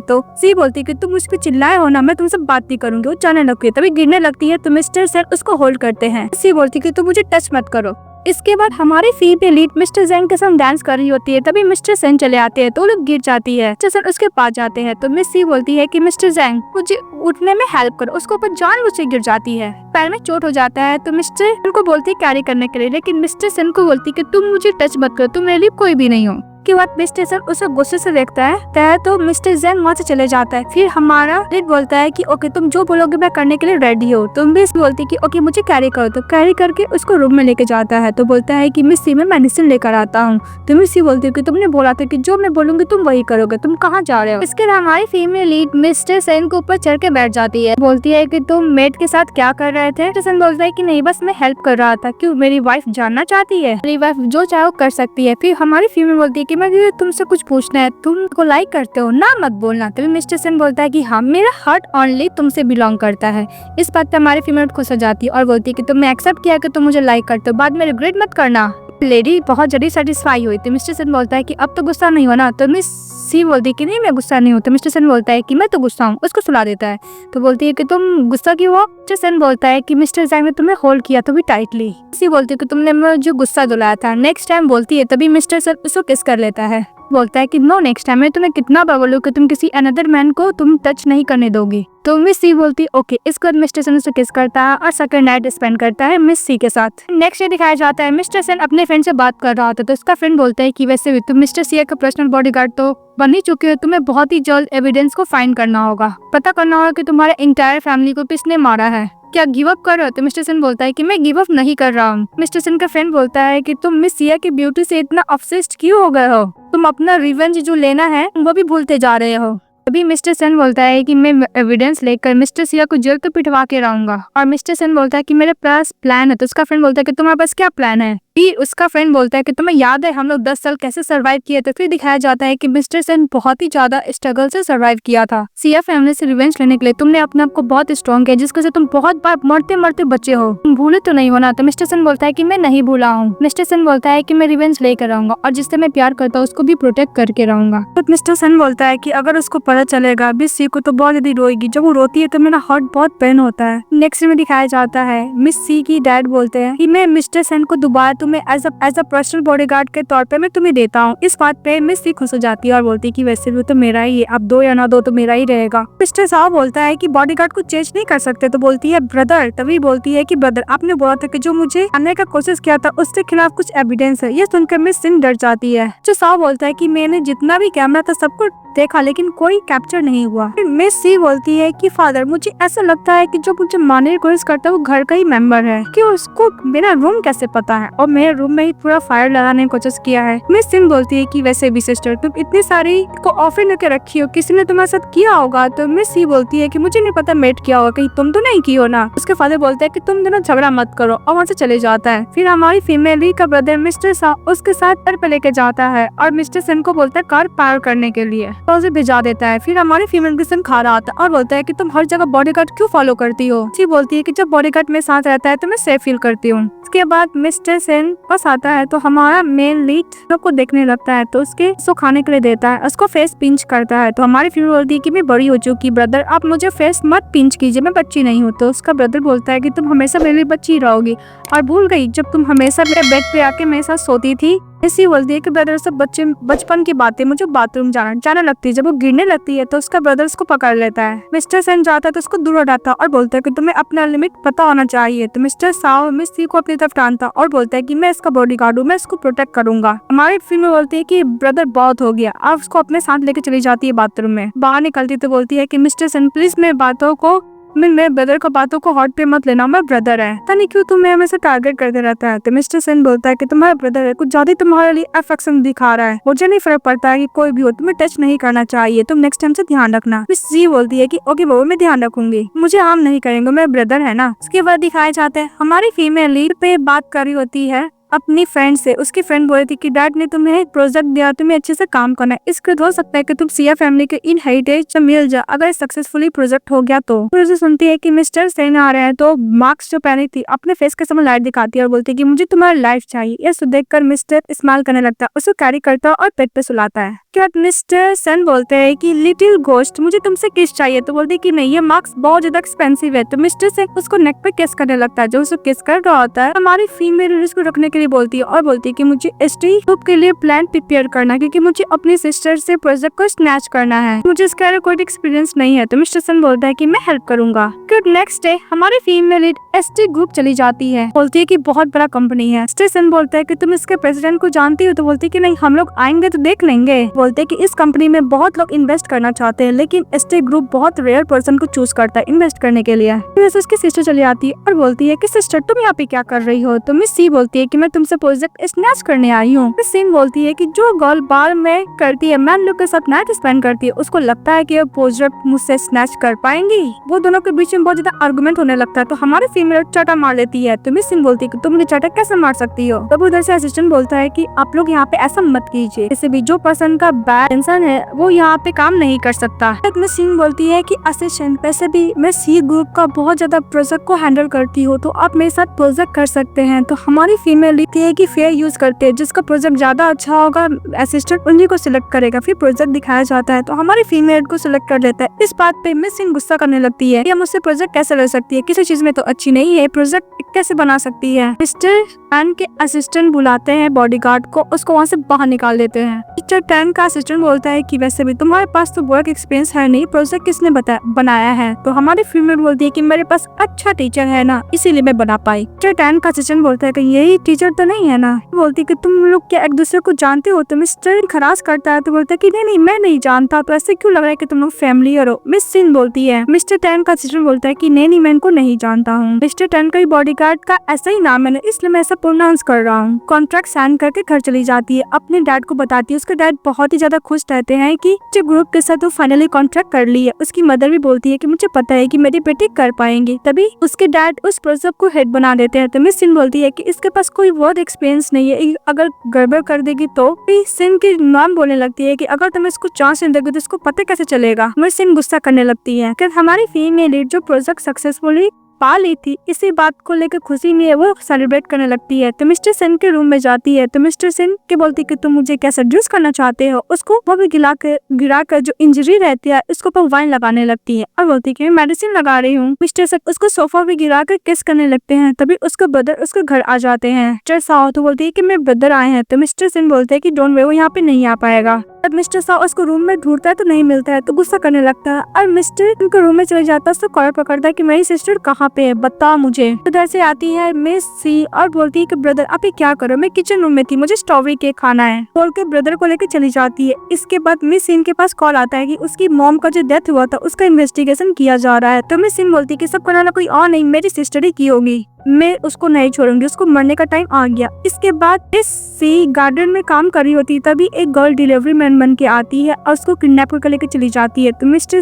तो सी बोलती है कि तुम मुझ पे चिल्लाए हो ना, मैं तुमसे बात नहीं करूंगी। वो जाने लगती है, तभी गिरने लगती है। तो मिस्टर सन उसको होल्ड करते हैं। सी बोलती है कि तुम मुझे टच मत करो। इसके बाद हमारी फीमेल लीड मिस्टर जैन के साथ डांस कर रही होती है। तभी मिस्टर सेन चले आते हैं तो लोग गिर जाती है। मिस्टर सेन उसके पास जाते हैं तो मिस सी बोलती है कि मिस्टर जैन मुझे उठने में हेल्प करो। उसको ऊपर जानबूझ गिर जाती है, पैर में चोट हो जाता है। तो मिस्टर सेन को बोलती है कैरी करने के लिए, लेकिन मिस्टर सेन को बोलती है कि तुम मुझे टच मत करो, तुम मेरे लिए कोई भी नहीं हो। के बाद मिस्टर सन उसे गुस्से से देखता है तो मिस्टर जैन वहाँ से चले जाता है। फिर हमारा लीड बोलता है कि ओके तुम जो बोलोगे मैं करने के लिए रेडी हो। तो मिस बोलती है कि ओके मुझे कैरी करो। तो कैरी करके उसको रूम में लेके जाता है। तो बोलता है कि मिस सी मैं मेडिसिन लेकर आता हूँ। तो मिस सी बोलती है कि तुमने बोला था कि जो मैं बोलूंगी तुम वही करोगे, तुम कहाँ जा रहे हो। इसके बाद हमारी फीमेल लीड मिस्टर सेन के ऊपर चढ़ के बैठ जाती है। बोलती है कि तुम मेड के साथ क्या कर रहे थे। मिस्टर सेन बोलता है कि नहीं बस मैं हेल्प कर रहा था। क्यों, मेरी वाइफ जानना चाहती है? मेरी वाइफ जो चाहे कर सकती है। फिर हमारी फीमेल बोलती है कि मैं तुमसे कुछ पूछना है, तुम को लाइक करते हो ना, मत बोलना। तभी मिस्टर सेन बोलता है कि हाँ मेरा हार्ट ओनली तुमसे बिलोंग करता है। इस बात पे हमारी फीमेल खुश हो जाती है और बोलती है कि तुमने एक्सेप्ट किया कि तुम मुझे लाइक करते हो, बाद में रिग्रेट मत करना। लेडी बहुत जल्दी सेटिस्फाई हुई। तो मिस्टर सेन बोलता है कि अब तो गुस्सा नहीं होना। तो मिस सी बोलती है कि नहीं मैं गुस्सा नहीं हूँ। तो मिस्टर सेन बोलता है कि मैं तो गुस्सा हूँ, उसको सुला देता है। तो बोलती है कि तुम गुस्सा क्यों हो। मिस्टर सेन बोलता है कि मिस्टर जैंग ने तुम्हें होल्ड किया तो भी टाइटली। सी बोलती है कि तुमने मुझे गुस्सा दिलाया था, नेक्स्ट टाइम बोलती है। तभी मिस्टर सेन उसको किस कर लेता है। बोलता है कि नो नेक्स्ट टाइम मैं तुम्हें कितना बार बोलूं कि तुम किसी अनदर मैन को तुम टच नहीं करने दोगी। तो मिस सी बोलती ओके। इसके बाद मिस्टर सेन उसे किस करता है और सेकंड नाइट स्पेंड करता है मिस सी के साथ। नेक्स्ट डे दिखाया जाता है मिस्टर सेन अपने फ्रेंड से बात कर रहा होता है। तो उसका फ्रेंड बोलता है कि वैसे भी तुम मिस्टर सी का पर्सनल बॉडीगार्ड तो बन ही चुके हो, तुम्हें बहुत ही जल्द एविडेंस को फाइंड करना होगा, पता करना होगा कि तुम्हारे इंटायर फैमिली को किसने मारा है, क्या गिव अप करो। तो मिस्टर सेन बोलता है कि मैं गिव अप नहीं कर रहा हूँ। मिस्टर सेन का फ्रेंड बोलता है कि तुम मिस सिया की ब्यूटी से इतना ऑब्सेस्ड क्यों हो गए हो, तुम अपना रिवेंज जो लेना है वो भी भूलते जा रहे हो। अभी मिस्टर सेन बोलता है कि मैं एविडेंस लेकर मिस्टर सिया को जेल तो पिटवा के रहूंगा। और मिस्टर सेन बोलता है कि मेरे पास प्लान है। तो उसका फ्रेंड बोलता है कि तुम्हारे पास क्या प्लान है। फिर उसका फ्रेंड बोलता है कि तुम्हें याद है हम लोग 10 साल कैसे सरवाइव किए। तो फिर दिखाया जाता है कि मिस्टर सेन बहुत ही ज्यादा स्ट्रगल से सरवाइव किया था। सिया फैमिली से रिवेंज लेने के लिए तुमने अपने आप को बहुत स्ट्रॉन्ग किया, जिसके से तुम बहुत बार मरते मरते बचे हो, तुम भूले तो नहीं होना। तो मिस्टर सेन बोलता है कि मैं नहीं भूला हूँ। मिस्टर सेन बोलता है कि मैं रिवेंज लेकर रहूंगा और जिससे मैं प्यार करता हूँ उसको भी प्रोटेक्ट करके रहूंगा। तो मिस्टर सेन बोलता है कि अगर उसको पता चलेगा मिस सी को तो बहुत जल्दी रोएगी, जब वो रोती है तो मेरा हार्ट बहुत पेन होता है। नेक्स्ट में दिखाया जाता है मिस सी की डैड बोलते हैं कि मैं मिस्टर सेन को दोबारा तुम्हें एज अ पर्सनल बॉडीगार्ड के तौर पे मैं तुम्हें देता हूँ। इस बात पे मिस सी खुश हो जाती है और बोलती है कि वैसे भी तो मेरा ही है, अब दो या ना दो तो मेरा ही रहेगा। मिस्टर साहब बोलता है कि बॉडीगार्ड को चेंज नहीं कर सकते। तो बोलती है ब्रदर। तभी बोलती है कि ब्रदर आपने बोला था कि जो मुझे आने का कोशिश किया था उसके खिलाफ कुछ एविडेंस है। ये सुनकर मिस सिन डर जाती है। जो साहब बोलता है कि मैंने जितना भी कैमरा था सबको देखा लेकिन कोई कैप्चर नहीं हुआ। फिर मिस सी बोलती है कि फादर मुझे ऐसा लगता है कि जो मुझे मारने की कोशिश करता है वो घर का ही मेंबर है, कि उसको मेरा रूम कैसे पता है और मेरे रूम में ही पूरा फायर लगाने की कोशिश किया है। मिस सिन बोलती है कि वैसे भी सिस्टर तुम इतनी सारी को ऑफर लेके रखी हो, किसी ने तुम्हारे साथ किया होगा। तो मिस सी बोलती है कि मुझे नहीं पता मेट किया होगा, कहीं तुम तो नहीं की हो ना। उसके फादर बोलते हैं कि तुम दोनों झगड़ा मत करो और वहाँ से चले जाता है। फिर हमारी फीमेल लीड का ब्रदर मिस्टर सा उसके साथ घर पे लेके जाता है और मिस्टर सन को बोलता है कार पार करने के लिए, तो उसे भिजा देता है। फिर हमारी फीमेल के सन खा रहा आता है और बोलता है कि तुम हर जगह बॉडीगार्ड क्यों फॉलो करती हो। सी बोलती है कि जब बॉडीगार्ड मेरे साथ रहता है तो मैं सेफ फील करती हूँ। उसके बाद मिस्टर सेन बस आता है तो हमारा मेन लीड को देखने लगता है तो उसको खाने के लिए देता है, उसको फेस पिंच करता है। तो हमारी फीमेल बोलती है कि मैं बड़ी हो चुकी ब्रदर, आप मुझे फेस मत पिंच कीजिए, मैं बच्ची नहीं हूँ। तो उसका ब्रदर बोलता है कि तुम हमेशा मेरे लिए बच्ची रहोगी और भूल गई जब तुम हमेशा मेरे बेड पे आके मेरे साथ सोती थी। ऐसी बोलती है कि ब्रदर सब बचपन की बातें, मुझे बाथरूम जाने लगती है। जब वो गिरने लगती है तो उसका ब्रदर उसको पकड़ लेता है। मिस्टर सेन जाता है तो उसको दूर हटाता है और बोलता है कि तुम्हें अपना लिमिट पता होना चाहिए। तो मिस्टर साओ मिस सी को अपनी तरफ टानता और बोलता है कि मैं इसका बॉडीगार्ड हूँ, मैं इसको प्रोटेक्ट करूंगा। हमारी फिल्म में बोलती है कि ब्रदर बहुत हो गया, आप उसको अपने साथ लेके चली जाती है बाथरूम में। बाहर निकलती तो बोलती है कि मिस्टर सेन प्लीज मेरे ब्रदर को बातों को हॉट पे मत लेना, मैं ब्रदर है, पता नहीं क्यों तुम्हें हमेशा टारगेट करते रहता है। तो मिस्टर सेन बोलता है कि तुम्हारा ब्रदर है, कुछ ज्यादा तुम्हारे लिए अफेक्शन दिखा रहा है, मुझे नहीं फर्क पड़ता है कि कोई भी हो, तुम्हें टच नहीं करना चाहिए, तुम नेक्स्ट टाइम से ध्यान रखना। मिस जी बोलती है कि ओके बाबू मैं ध्यान रखूंगी, मुझे हार्म नहीं करेंगे, मेरा ब्रदर है ना। उसके बाद दिखाए जाते हैं हमारी फीमेल लीड पे बात कर रही होती है अपनी फ्रेंड से। उसकी फ्रेंड बोल रही थी कि डैड ने तुम्हें एक प्रोजेक्ट दिया, तुम्हें अच्छे से काम करना है, इसके हो सकता है कि तुम सिया फैमिली के इन हेरिटेज मिल जाए अगर सक्सेसफुली प्रोजेक्ट हो गया तो। फिर उसे सुनती है कि मिस्टर सेन आ रहे हैं तो मार्क्स जो पहनी थी अपने फेस के समय लाइट दिखाती है और बोलती है कि मुझे तुम्हारी लाइफ चाहिए। ये देखकर मिस्टर स्माइल करने लगता है, उसे कैरी करता है और पेट पे सुलाता है। क्या मिस्टर सन बोलते हैं कि लिटिल गोस्ट मुझे तुमसे किस चाहिए। तो बोलती है कि नहीं ये मार्क्स बहुत ज्यादा एक्सपेंसिव है। तो मिस्टर सेन उसको नेक पे किस करने लगता है। जो उसको किस कर रहा होता है हमारी फीमेल को रखने के लिए बोलती है और बोलती है कि मुझे एसटी ग्रुप के लिए प्लान प्रिपेयर करना क्योंकि मुझे अपनी सिस्टर से प्रोजेक्ट को स्नैच करना है, मुझे इसका कोई एक्सपीरियंस नहीं है। तो मिस्टर सन बोलता है कि मैं हेल्प करूंगा। नेक्स्ट डे हमारी फीमेल एसटी ग्रुप चली जाती है, बोलती है कि बहुत बड़ा कंपनी है। मिस्टर सन बोलता है कि तुम इसके प्रेसिडेंट को जानती हो। तो बोलती है कि नहीं हम लोग आएंगे तो देख लेंगे। बोलते हैं कि इस कंपनी में बहुत लोग इन्वेस्ट करना चाहते हैं लेकिन एसटी ग्रुप बहुत रेयर पर्सन को चूज करता है इन्वेस्ट करने के लिए। फिर उसकी सिस्टर चली आती है और बोलती है कि सिस्टर तुम यहाँ पे क्या कर रही हो। तो मिस सी बोलती है कि मैं तुमसे प्रोजेक्ट स्नैच करने आई हूँ। मिस सिन बोलती है कि जो गर्ल बार में करती है मैन लोग के साथ नाइट स्पेंड करती है उसको लगता है कि वो प्रोजेक्ट मुझसे स्नैच कर पाएंगी। वो दोनों के बीच में बहुत ज्यादा आर्गुमेंट होने लगता है तो हमारी फीमेल चाटा मार लेती है। तो मिस सिन बोलती है कि तुम मुझे चाटा कैसे मार सकती हो। तब उधर से असिस्टेंट बोलता है कि आप लोग यहाँ पे ऐसा मत कीजिए, जैसे भी जो पर्सन का बैड इंसान है वो यहाँ पे काम नहीं कर सकता। मिस सिन बोलती है कि असिस्टेंट वैसे भी मैं सी ग्रुप का बहुत ज्यादा प्रोजेक्ट को हैंडल करती हूँ तो आप मेरे साथ प्रोजेक्ट कर सकते हैं। तो हमारी फीमेल लिखती है कि फेयर यूज करते हैं, जिसका प्रोजेक्ट ज्यादा अच्छा होगा असिस्टेंट उन्हीं को सिलेक्ट करेगा। फिर प्रोजेक्ट दिखाया जाता है तो हमारी फीमेल को सिलेक्ट कर लेता है। इस बात पे मिस सिन गुस्सा करने लगती है कि मुझसे प्रोजेक्ट कैसे ले सकती है, किसी चीज में तो अच्छी नहीं है, प्रोजेक्ट कैसे बना सकती है। मिस्टर टैन के असिस्टेंट बुलाते हैं बॉडीगार्ड को, उसको वहाँ से बाहर निकाल देते हैं। मिस्टर टैन का असिस्टेंट बोलता है कि वैसे भी तुम्हारे पास तो वर्क एक्सपीरियंस है नहीं, प्रोजेक्ट किसने बनाया है। तो हमारी फीमेल बोलती है कि मेरे पास अच्छा टीचर है ना इसीलिए मैं बना पाई। मिस्टर टैन का असिस्टेंट बोलता है कि यही टीचर तो नहीं है ना। बोलती है कि तुम लोग क्या एक दूसरे को जानते हो। तो मिस्टर खराज करता है तो बोलता है कि नहीं मैं नहीं जानता, तो ऐसे क्यों लग रहा है कि तुम लोग फैमिलियर हो। मिस सिन बोलती है। मिस्टर टैन का असिस्टेंट बोलता है कि नहीं मैं इनको नहीं जानता हूँ, मिस्टर टैन का बॉडीगार्ड का ऐसा ही नाम है इसलिए मैं ऐसा प्रोनाउंस कर रहा हूँ। कॉन्ट्रैक्ट साइन करके घर चली जाती है, अपने डैड को बताती है। उसके डैड बहुत ही ज्यादा खुश रहते हैं कि ग्रुप के साथ वो फाइनली कॉन्ट्रैक्ट कर ली है। उसकी मदर भी बोलती है कि मुझे पता है कि मेरी बेटी कर पाएंगी। तभी उसके डैड उस प्रोजेक्ट को हेड बना देते हैं। तो मिस सिन बोलती है कि इसके पास कोई वर्क एक्सपीरियंस नहीं है, अगर गड़बड़ कर देगी तो। सिन की नाम बोलने लगती है कि अगर तुम इसको चांस नहीं दोगे तो इसको पता कैसे चलेगा। मिस सिन गुस्सा करने लगती है कि हमारी फीमेल लीड जो प्रोजेक्ट सक्सेसफुली पा ली थी इसी बात को लेकर खुशी में वो सेलिब्रेट करने लगती है। तो मिस्टर सेन के रूम में जाती है तो मिस्टर सेन के बोलती है कि तुम मुझे क्या सेड्यूस करना चाहते हो। उसको वो भी गिरा कर जो इंजरी रहती है उसको पर वाइन लगाने लगती है और बोलती है कि मैं मेडिसिन लगा रही हूँ। मिस्टर सेन उसको सोफा भी गिरा कर किस करने लगते हैं। तभी उसके ब्रदर उसके घर आ जाते हैं। मिस्टर साओ तो बोलती है कि मेरे ब्रदर आए हैं। तो मिस्टर सेन बोलते हैं कि डोंट वरी वो यहाँ पे नहीं आ पाएगा। जब मिस्टर साव उसको रूम में ढूंढता है तो नहीं मिलता है तो गुस्सा करने लगता है और मिस्टर उनके रूम में चले जाता है। उसको कॉलर पकड़ता है कि मेरी सिस्टर कहाँ पे है, बता मुझे। उधर से आती है मिस सी और बोलती है कि ब्रदर आप ये क्या करो, मैं किचन रूम में थी, मुझे स्ट्रॉबेरी केक खाना है बोल के ब्रदर को लेकर चली जाती है। इसके बाद मिस सिन के पास कॉल आता है कि उसकी मॉम का जो डेथ हुआ था उसका इन्वेस्टिगेशन किया जा रहा है। तो मिस सिन बोलती है कि सब बनाना कोई और नहीं, मेरी सिस्टर ही की होगी, मैं उसको नहीं छोड़ूंगी, उसको मरने का टाइम आ गया। इसके बाद मिस सी गार्डन में काम कर रही होती है, तभी एक गर्ल डिलीवरी मैन बन के आती है और उसको किडनैप करके लेकर चली जाती है। तो मिस्टर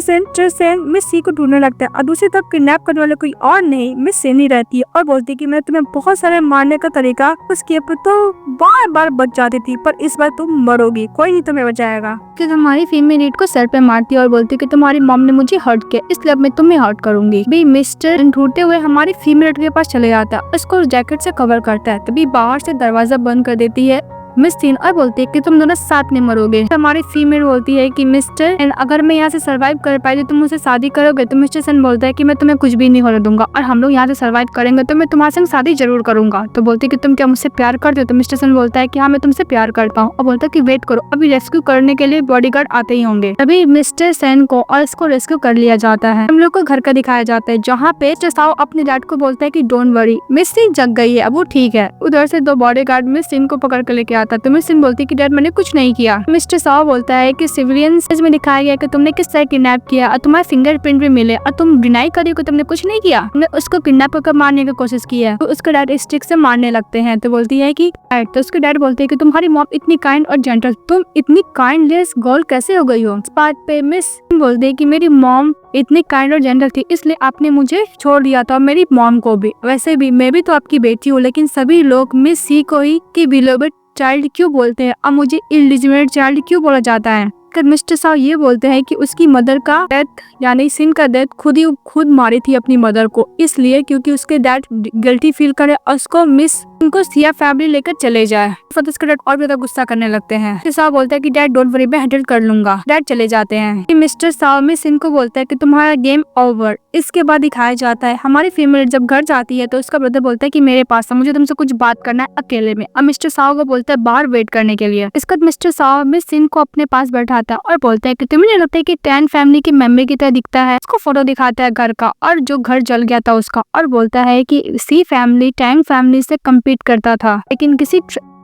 सेन मिस सी को ढूंढने लगता है और दूसरी तरफ किडनैप करने वाले कोई और नहीं मिस सेन ही रहती है और बोलती है कि मैं तुम्हें बहुत सारे मारने का तरीका उसके ऊपर तो बार बार बच जाती थी, पर इस बार तुम मरोगी, कोई नहीं तुम्हें बचाएगा। कि हमारी फीमेल लीड को सर पे मारती है और बोलती है कि तुम्हारी मॉम ने मुझे हर्ट किया, इसलिए अब मैं तुम्हें हर्ट करूंगी। भी मिस्टर ढूंढते हुए हमारी फीमेल लीड के पास चले जाता है, उसको जैकेट से कवर करता है। तभी बाहर से दरवाजा बंद कर देती है मिस सीन और बोलती है कि तुम दोनों साथ में मरोगे। तो हमारी फीमेल बोलती है कि मिस्टर एंड अगर मैं यहाँ से सरवाइव कर पाई तो तुम मुझसे शादी करोगे। तो मिस्टर सेन बोलता है कि मैं तुम्हें कुछ भी नहीं होने दूंगा और हम लोग यहाँ से सरवाइव करेंगे तो मैं तुम्हारे संग शादी जरूर करूंगा। तो बोलती है कि तुम क्या मुझसे प्यार करते हो। तो मिस्टर सेन बोलता है कि हाँ मैं तुमसे प्यार करता हूँ और बोलता है कि वेट करो, अभी रेस्क्यू करने के लिए बॉडीगार्ड आते ही होंगे। तभी मिस्टर सेन को और इसको रेस्क्यू कर लिया जाता है। हम लोग को घर का दिखाया जाता है जहाँ पे साओ अपने डैड को बोलता है कि डोंट वरी, मिस सिन जग गई है, अब वो ठीक है। उधर से दो बॉडीगार्ड मिस सिन को पकड़ कर लेके आता है। तो मिस सिन बोलती है कि डैड मैंने कुछ नहीं किया। मिस्टर साओ बोलता है कि सिविलियंस में दिखाया गया कि तुमने किस तरह किडनैप किया और तुम्हारे फिंगरप्रिंट भी मिले और तुम डिनाई कर रही हो कि तुमने कुछ नहीं किया, तुमने उसको किडनैप कर मारने की कोशिश की है। तो उसका डैड स्टिक से मारने लगते हैं। तो बोलती है कि तो उसके डैड बोलते हैं कि तुम्हारी मॉम इतनी काइंड और जेंटल, तुम इतनी काइंडलेस गर्ल कैसे हो गई हो। इस बात पे मिस बोलते हैं कि मेरी मॉम इतनी काइंड और जेंटल थी इसलिए आपने मुझे छोड़ दिया था, मेरी मॉम को भी। वैसे भी मैं भी तो आपकी बेटी हूँ, लेकिन सभी लोग मिस सी को ही की बिलोवेड चाइल्ड क्यों बोलते हैं और मुझे इलिजिबल चाइल्ड क्यों बोला जाता है। मिस्टर साव ये बोलते हैं कि उसकी मदर का डेथ यानी सिन का डेथ खुद मारी थी अपनी मदर को, इसलिए क्योंकि उसके डैड गिल्टी फील करे और उसको मिस उनको सिया फैमिली लेकर चले जाए। उसके डैड और ज्यादा गुस्सा करने लगते हैं। मिस्टर साव बोलता है कि डैड डोंट वरी, मैं हैंडल कर लूंगा। डैड चले जाते हैं। मिस्टर साव मिस सिन को बोलता है कि तुम्हारा गेम ओवर। इसके बाद दिखाया जाता है हमारी फीमेल जब घर जाती है तो उसका ब्रदर बोलता है कि मेरे पास मुझे तुमसे कुछ बात करना है अकेले में, और मिस्टर साव को बोलता है बाहर वेट करने के लिए। इसके बाद मिस्टर साव मिस सिन को अपने पास बैठाता है और बोलता है कि तुम्हें नहीं लगता है कि टैन फैमिली के मेंबर की तरह दिखता है। उसको फोटो दिखाता है घर का और जो घर जल गया था उसका, और बोलता है कि सी फैमिली टैंग फैमिली से कम्पीट करता था, लेकिन किसी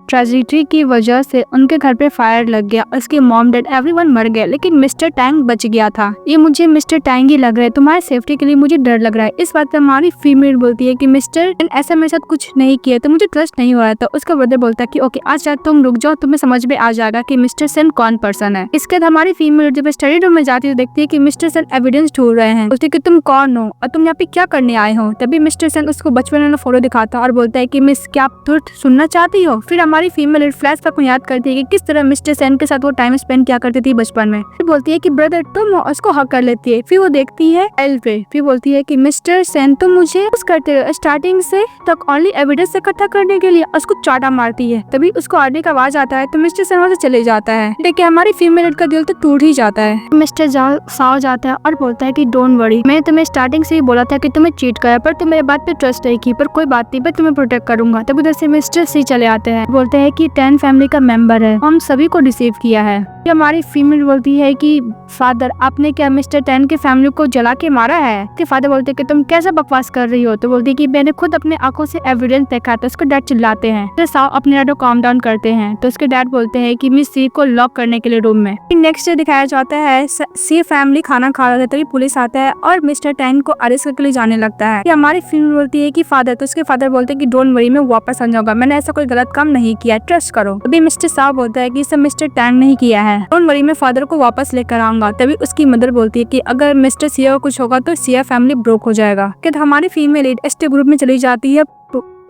ट्रेजेडी की वजह से उनके घर पे फायर लग गया, उसके मॉम डैड एवरीवन मर गए, लेकिन मिस्टर टैंग बच गया था। ये मुझे मिस्टर टैंग ही लग रहा है, तुम्हारी सेफ्टी के लिए मुझे डर लग रहा है। इस बात पे हमारी फीमेल बोलती है कि मिस्टर ऐसा मेरे साथ कुछ नहीं किया, तो मुझे ट्रस्ट नहीं हो रहा था। उसका ब्रदर बोलता है कि ओके आज रात तुम रुक जाओ, तुम्हें समझ में आ जाएगा कि मिस्टर सेन कौन पर्सन है। इसके बाद हमारी फीमेल जब स्टडी रूम में जाती है देखती है कि मिस्टर सेन एविडेंस ढूंढ रहे हैं। बोलती है कि तुम कौन हो और तुम यहाँ पे क्या करने आए हो। तभी मिस्टर सेन उसको बचपन में फोटो दिखाता और बोलता है कि मिस क्या आप ट्रुथ सुनना चाहती हो। फिर हमारी फीमेल फ्लैशबैक को याद करती है कि किस तरह मिस्टर सेन के साथ वो टाइम स्पेंड किया करती थी बचपन में। फिर बोलती है कि ब्रदर तुम हो, उसको हक कर लेती है। फिर वो देखती है एल पे, फिर बोलती है कि मिस्टर सेन तुम मुझे यूज करते हो स्टार्टिंग से तक ओनली एविडेंस इकट्ठा करने के लिए, उसको चाटा मारती है। तभी उसको आने का आवाज आता है तो मिस्टर सेन वहाँ से चले जाता है। लेकिन हमारी फीमेल का दिल तो टूट ही जाता है। मिस्टर साव जाता है और बोलता है कि डोंट वरी, मैं तुम्हें स्टार्टिंग से ही बोला था कि तुम्हें चीट करा, पर तुम मेरे बात पे ट्रस्ट नहीं की, पर कोई बात नहीं, मैं तुम्हें प्रोटेक्ट करूंगा। तब उधर से मिस्टर सी चले आते हैं, बोलते हैं कि टैन फैमिली का मेंबर है, हम सभी को रिसीव किया है। हमारी फीमेल बोलती है कि फादर आपने क्या मिस्टर टैन के फैमिली को जला के मारा है। कि फादर बोलते हैं कि तुम कैसा बकवास कर रही हो। तो बोलती है कि मैंने खुद अपने आंखों से एविडेंस देखा था। उसके डैड चिल्लाते हैं, तो साव अपने डैड को काम डाउन करते हैं। तो उसके डैड बोलते हैं कि मिस सी को लॉक करने के लिए रूम में। नेक्स्ट डे दिखाया जाता है सी फैमिली खाना खा रहे थे, तभी पुलिस आता है और मिस्टर टैन को अरेस्ट करके ले जाने लगता है। हमारी फीमेल बोलती है कि फादर, तो उसके फादर बोलते हैं कि डोंट वरी, मैं वापस आ जाऊंगा, मैंने ऐसा कोई गलत काम नहीं किया, ट्रस्ट करो। तभी मिस्टर साव बोलता है कि सब मिस्टर टैन नहीं किया है, डोंट वरी, मैं फादर को वापस लेकर आऊंगा। तभी उसकी मदर बोलती है कि अगर मिस्टर सिया को कुछ होगा तो सिया फैमिली ब्रोक हो जाएगा। कि हमारी फीमेल लीड एसटी ग्रुप में चली जाती है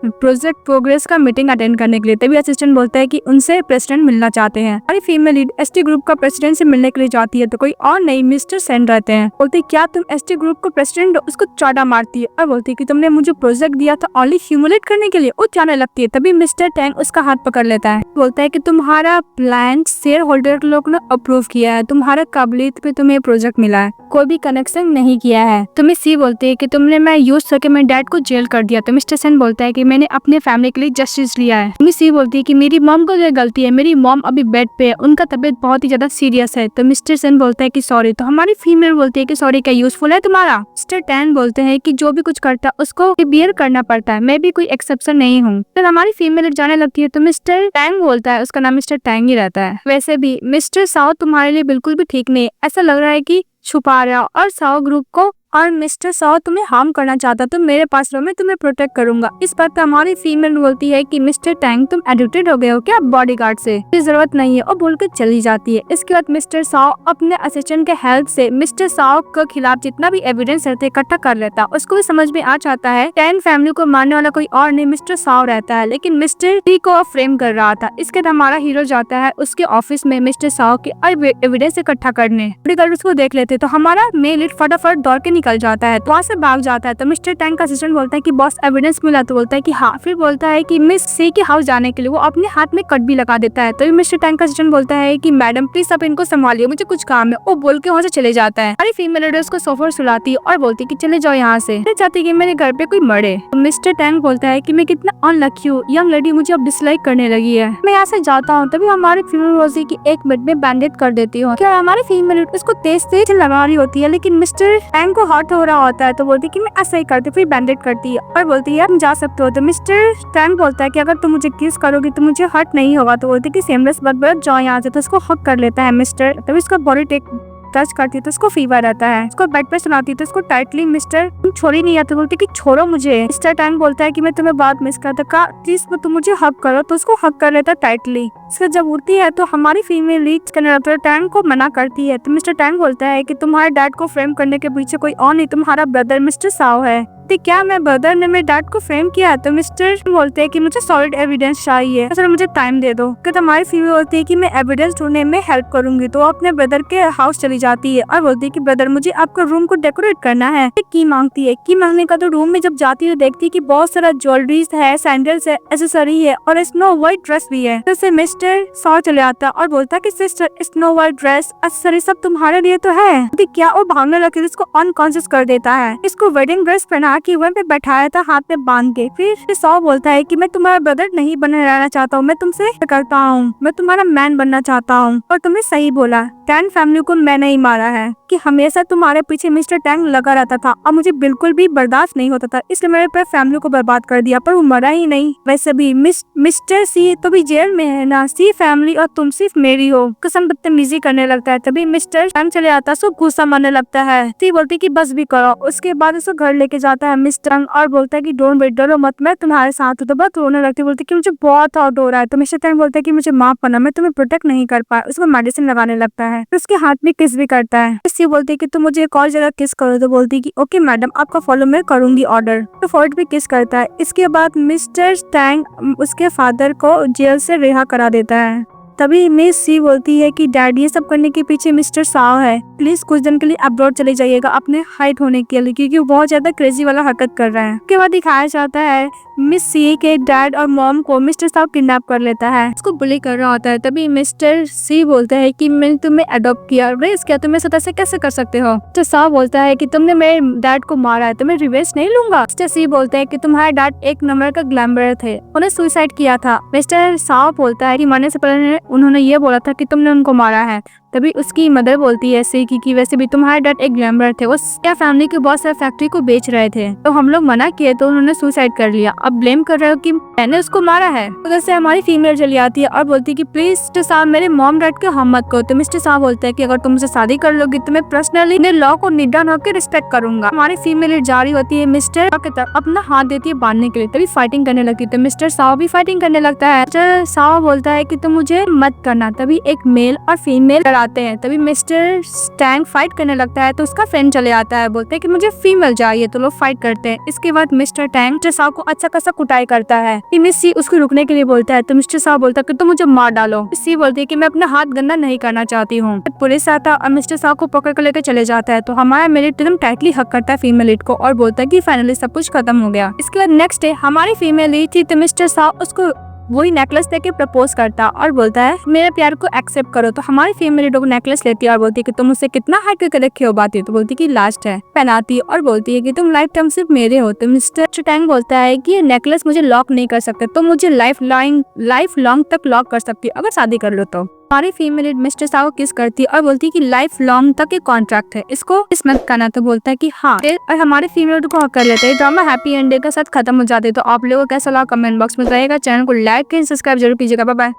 प्रोजेक्ट प्रोग्रेस का मीटिंग अटेंड करने के लिए। तभी असिस्टेंट बोलता है कि उनसे प्रेसिडेंट मिलना चाहते हैं। हमारी फीमेल लीड एसटी ग्रुप का प्रेसिडेंट से मिलने के लिए जाती है तो कोई और नहीं मिस्टर सेन रहते हैं। बोलते क्या तुम एसटी ग्रुप को प्रेसिडेंट हो, उसको चाटा मारती है और बोलती है कि तुमने मुझे प्रोजेक्ट दिया था ओनली ह्यूमिलेट करने के लिए, वो जाने लगती है। तभी मिस्टर टैंग उसका हाथ पकड़ लेता है, बोलता है कि तुम्हारा प्लान शेयर होल्डर लोग ने अप्रूव किया है, तुम्हारा काबिलियत पे तुम्हें प्रोजेक्ट मिला है। कोई भी कनेक्शन नहीं किया है। तो मिस सी बोलती है कि तुमने मैं यूज करके मेरे डैड को जेल कर दिया। तो मिस्टर सेन बोलता है कि मैंने अपने फैमिली के लिए जस्टिस लिया है। मिस सी बोलती है कि मेरी मॉम को जो गलती है, मेरी मॉम अभी बेड पे है, उनका तबीयत बहुत ही ज्यादा सीरियस है। तो मिस्टर सेन बोलता है कि सॉरी। तो हमारी फीमेल बोलती है कि सॉरी क्या यूजफुल है तुम्हारा। मिस्टर टैन बोलते हैं कि जो भी कुछ करता है उसको बियर करना पड़ता है, मैं भी कोई एक्सेप्शन नहीं हूँ। फिर हमारी फीमेल जाने लगती है। तो मिस्टर टैंग बोलता है, उसका नाम मिस्टर टैंग ही रहता है, वैसे भी मिस्टर साओ तुम्हारे लिए बिल्कुल भी ठीक नहीं, ऐसा लग रहा है कि छुपा रहा और साओ ग्रुप को और मिस्टर साओ तुम्हें हार्म करना चाहता, तो मेरे पास रहो, मैं तुम्हें प्रोटेक्ट करूंगा। इस बात पे हमारी फीमेल बोलती है कि मिस्टर टैंग तुम एडिक्टेड हो गए हो क्या बॉडीगार्ड से, जरूरत नहीं है, और बोल के चली जाती है। इसके बाद मिस्टर साओ अपने असिस्टेंट के हेल्प से मिस्टर साओ के खिलाफ जितना भी एविडेंस रहते इकट्ठा कर लेता। उसको भी समझ में आ जाता है टैन फैमिली को मारने वाला कोई और नहीं मिस्टर साओ रहता है, लेकिन मिस्टर टी को फ्रेम कर रहा था। इसके बाद हमारा हीरो जाता है उसके ऑफिस में मिस्टर साओ के एविडेंस इकट्ठा करने। बॉडीगार्ड उसको देख लेते तो हमारा मेल लीड फटाफट दौड़ के निकल जाता है, वहाँ से भाग जाता है। तो मिस्टर टैंग का असिस्टेंट बोलता है कि बॉस एविडेंस मिला। तो बोलता है कि हाँ। फिर बोलता है कि मिस सी के हाउस जाने के लिए वो अपने हाथ में कट भी लगा देता है। तो मिस्टर टैंग का असिस्टेंट बोलता है कि मैडम प्लीज आप इनको संभालिए, मुझे कुछ काम है। वो बोल के वहाँ से चले जाता है। हमारी फीमेल लीडर उसको सोफा सुलाती है और बोलती है कि चले जाओ यहाँ से, चाहती कि मेरे घर पे कोई मरे। तो मिस्टर टैंग बोलता है कि मैं कितना अनलकी हूँ, यंग लेडी मुझे अब डिसलाइक करने लगी है, मैं यहाँ से जाता हूँ। तभी हमारी फीमेल बोलती है कि 1 मिनट में बैंडेज कर देती हूँ। क्या हमारी फीमेल उसको तेज तेज लगा रही होती है, लेकिन मिस्टर टैंग को हर्ट हो रहा होता है। तो बोलती है कि मैं ऐसा ही करती, फिर बैंडेज करती है और बोलती है तुम जा सकते हो। तो मिस्टर टैंग बोलता है कि अगर तुम मुझे किस करोगी तो मुझे हर्ट नहीं होगा। तो बोलती है कि सेमलेस बट जाओ यहाँ से। तो उसको हक कर लेता है मिस्टर, तभी उसका बॉडी टेक टच करती है तो उसको फीवर रहता है। उसको बेड पे सुनाती है तो उसको टाइटली मिस्टर तुम छोड़ी नहीं आती, बोलती कि छोड़ो मुझे। मिस्टर टैंग बोलता है कि मैं तुम्हें बहुत मिस करता, का प्लीज तुम मुझे हक करो। तो उसको हक कर लेता टाइटली। इसके जब उठती है तो हमारी फीमेल लीड टैंग को मना करती है। तो मिस्टर टैंग बोलता है कि तुम्हारे डैड को फ्रेम करने के पीछे कोई और नहीं, तुम्हारा ब्रदर मिस्टर साओ है। क्या मैं ब्रदर ने मेरे डैड को फ्रेम किया? तो मिस्टर बोलते हैं कि मुझे सॉलिड एविडेंस चाहिए, सर मुझे टाइम दे दो। तो हमारी फीमेल बोलती है कि मैं एविडेंस ढूंढने में हेल्प करूंगी। तो अपने ब्रदर के हाउस चली जाती है और बोलती है कि ब्रदर मुझे आपका रूम को डेकोरेट करना है। की मांगती है। की मांगने का तो रूम में जब जाती है देखती है कि बहुत सारा ज्वेलरीज है, सैंडल्स है, एक्सेसरी है और स्नो व्हाइट ड्रेस भी है। तो उसे मिस्टर साओ चले आता है और बोलता है कि sister snow white dress accessory सब तुम्हारे लिए तो है। क्या वो भागने लगती है, इसको अनकॉन्शियस कर देता है। इसको वेडिंग ड्रेस पहना के वहीं पे बैठाया था हाथ में बांध के। फिर साओ बोलता है कि मैं तुम्हारा ब्रदर नहीं बने रहना चाहता हूँ, मैं तुमसे करता हूँ, मैं तुम्हारा मैन बनना चाहता हूँ। और तुमने सही बोला, टैंग फैमिली को मैंने ही मारा है, कि हमेशा तुम्हारे पीछे मिस्टर टैंग लगा रहता था और मुझे बिल्कुल भी बर्दाश्त नहीं होता था, इसलिए मेरे पर फैमिली को बर्बाद कर दिया। पर वो मरा ही नहीं। वैसे भी मिस्टर सी तो भी जेल में है ना, सी फैमिली और तुम सिर्फ मेरी हो, कसम बदतमीजी करने लगता है। तभी मिस्टर टैंग चले आता है, सब गुस्सा मारने लगता है। सी बोलती कि बस भी करो। उसके बाद उसको घर लेके जाता है मिस्टर टैंग और बोलता है कि डोंट वेट, डरो मत, मैं तुम्हारे साथ हूँ। तो बहुत रोने लगती है, बोलती कि मुझे बहुत हर्ट हो रहा है। तो मिस्टर टैंग बोलता है कि मुझे माफ करना, मैं तुम्हें प्रोटेक्ट नहीं कर पाया। उसको मेडिसिन लगाने लगता है, तो उसके हाथ में किस भी करता है। सी बोलती है कि तुम मुझे एक और जगह किस करो। तो बोलती है कि ओके मैडम, आपका फॉलो मैं करूंगी ऑर्डर। तो फोर्ट भी किस करता है। इसके बाद मिस्टर टैंग उसके फादर को जेल से रिहा करा देता है। तभी मिस सी बोलती है कि डैड ये सब करने के पीछे मिस्टर साओ है, प्लीज कुछ दिन के लिए अब्रॉड चले जाइएगा अपने हाइट होने के लिए, क्योंकि वो बहुत ज्यादा क्रेजी वाला हरकत कर रहा है। उसके बाद दिखाया जाता है मिस सी के डैड और मॉम को मिस्टर साओ किडनैप कर लेता है, उसको बुली कर रहा होता है। तभी मिस्टर सी बोलता है कि मैंने तुम्हें अडॉप्ट किया, रेस किया, तुम मेरे साथ ऐसे कैसे कर सकते हो। मिस्टर साओ बोलता है कि तुमने मेरे डैड को मारा है, तो मैं रिवेंज नहीं लूंगा। मिस्टर सी बोलते हैं कि तुम्हारे डैड एक नंबर का ग्लैमर थे, उन्हें सुसाइड किया था। मिस्टर साओ बोलता है कि मरने से पहले उन्होंने ये बोला था कि तुमने उनको मारा है। तभी उसकी मदर बोलती है ऐसे कि वैसे भी तुम्हारे डैड एक ग्लैमर थे, वो क्या फैमिली के बहुत सारे फैक्ट्री को बेच रहे थे, तो हम लोग मना किए तो उन्होंने सुसाइड कर लिया। अब ब्लेम कर रहे हो कि मैंने उसको मारा है। उधर से हमारी फीमेल चली आती है और बोलती है कि प्लीज मिस्टर साहब मेरे मॉम डैड के हम मत करो। तो मिस्टर साहब बोलते हैं कि अगर तुमसे शादी कर लोगी तो मैं पर्सनली लॉ को निडान होकर रिस्पेक्ट करूंगा। हमारी फीमेल जारी होती है मिस्टर की तरफ, अपना हाथ देती है बांधने के लिए। तभी फाइटिंग करने लगती है, तो मिस्टर साहब भी फाइटिंग करने लगता है। मिस्टर साहब बोलता है कि तुम मुझे मत करना। तभी एक मेल और फीमेल लड़ाते हैं। तभी मिस्टर टैंग फाइट करने लगता है तो उसका फ्रेंड चले आता है, बोलते हैं कि मुझे फीमेल चाहिए, तो लोग फाइट करते हैं। इसके बाद मिस्टर टैंग मिस्टर साहब को अच्छा खासा कुटाई करता है। मिस सी उसको रुकने के लिए बोलता है, तो मिस्टर साहब बोलता है कि तुम मुझे मार डालो। सी बोलती है कि मैं अपना हाथ गंदा नहीं करना चाहती हूँ। पुलिस आता और मिस्टर साहब को पकड़ कर लेकर चले जाता है। तो हमारा मिलिट एकदम टाइटली हक करता है फीमेल लीड को और बोलता है कि फाइनली सब कुछ खत्म हो गया। इसके बाद नेक्स्ट डे हमारी फीमेल लीड थी, तो मिस्टर साहब उसको वही नेकलेस लेके प्रपोज करता है और बोलता है मेरे प्यार को एक्सेप्ट करो। तो हमारी फीमेल हीरो नेकलेस लेती है और बोलती है कि तुम मुझसे कितना हाइड करके रखे हो बात है। तो बोलती है कि लास्ट है, पहनाती है और बोलती है कि तुम लाइफ टाइम सिर्फ मेरे हो। तो मिस्टर चुटैंग बोलता है कि ये नेकलेस मुझे लॉक नहीं कर सकते, तुम मुझे लाइफ लॉन्ग तक लॉक कर सकती हो अगर शादी कर लो तो। हमारी फीमेल मिस्टर सा को किस करती है और बोलती है कि लाइफ लॉन्ग तक ये कॉन्ट्रैक्ट है, इसको किस्मत करना। तो बोलता है कि हाँ, और हमारे फीमेल को हक कर लेते हैं। ड्रामा हैप्पी एंडिंग के साथ खत्म हो जाते हैं। तो आप लोगों को कैसा लगा कमेंट बॉक्स में बताइएगा। चैनल को लाइक करें, सब्सक्राइब जरूर कीजिएगा। Bye bye.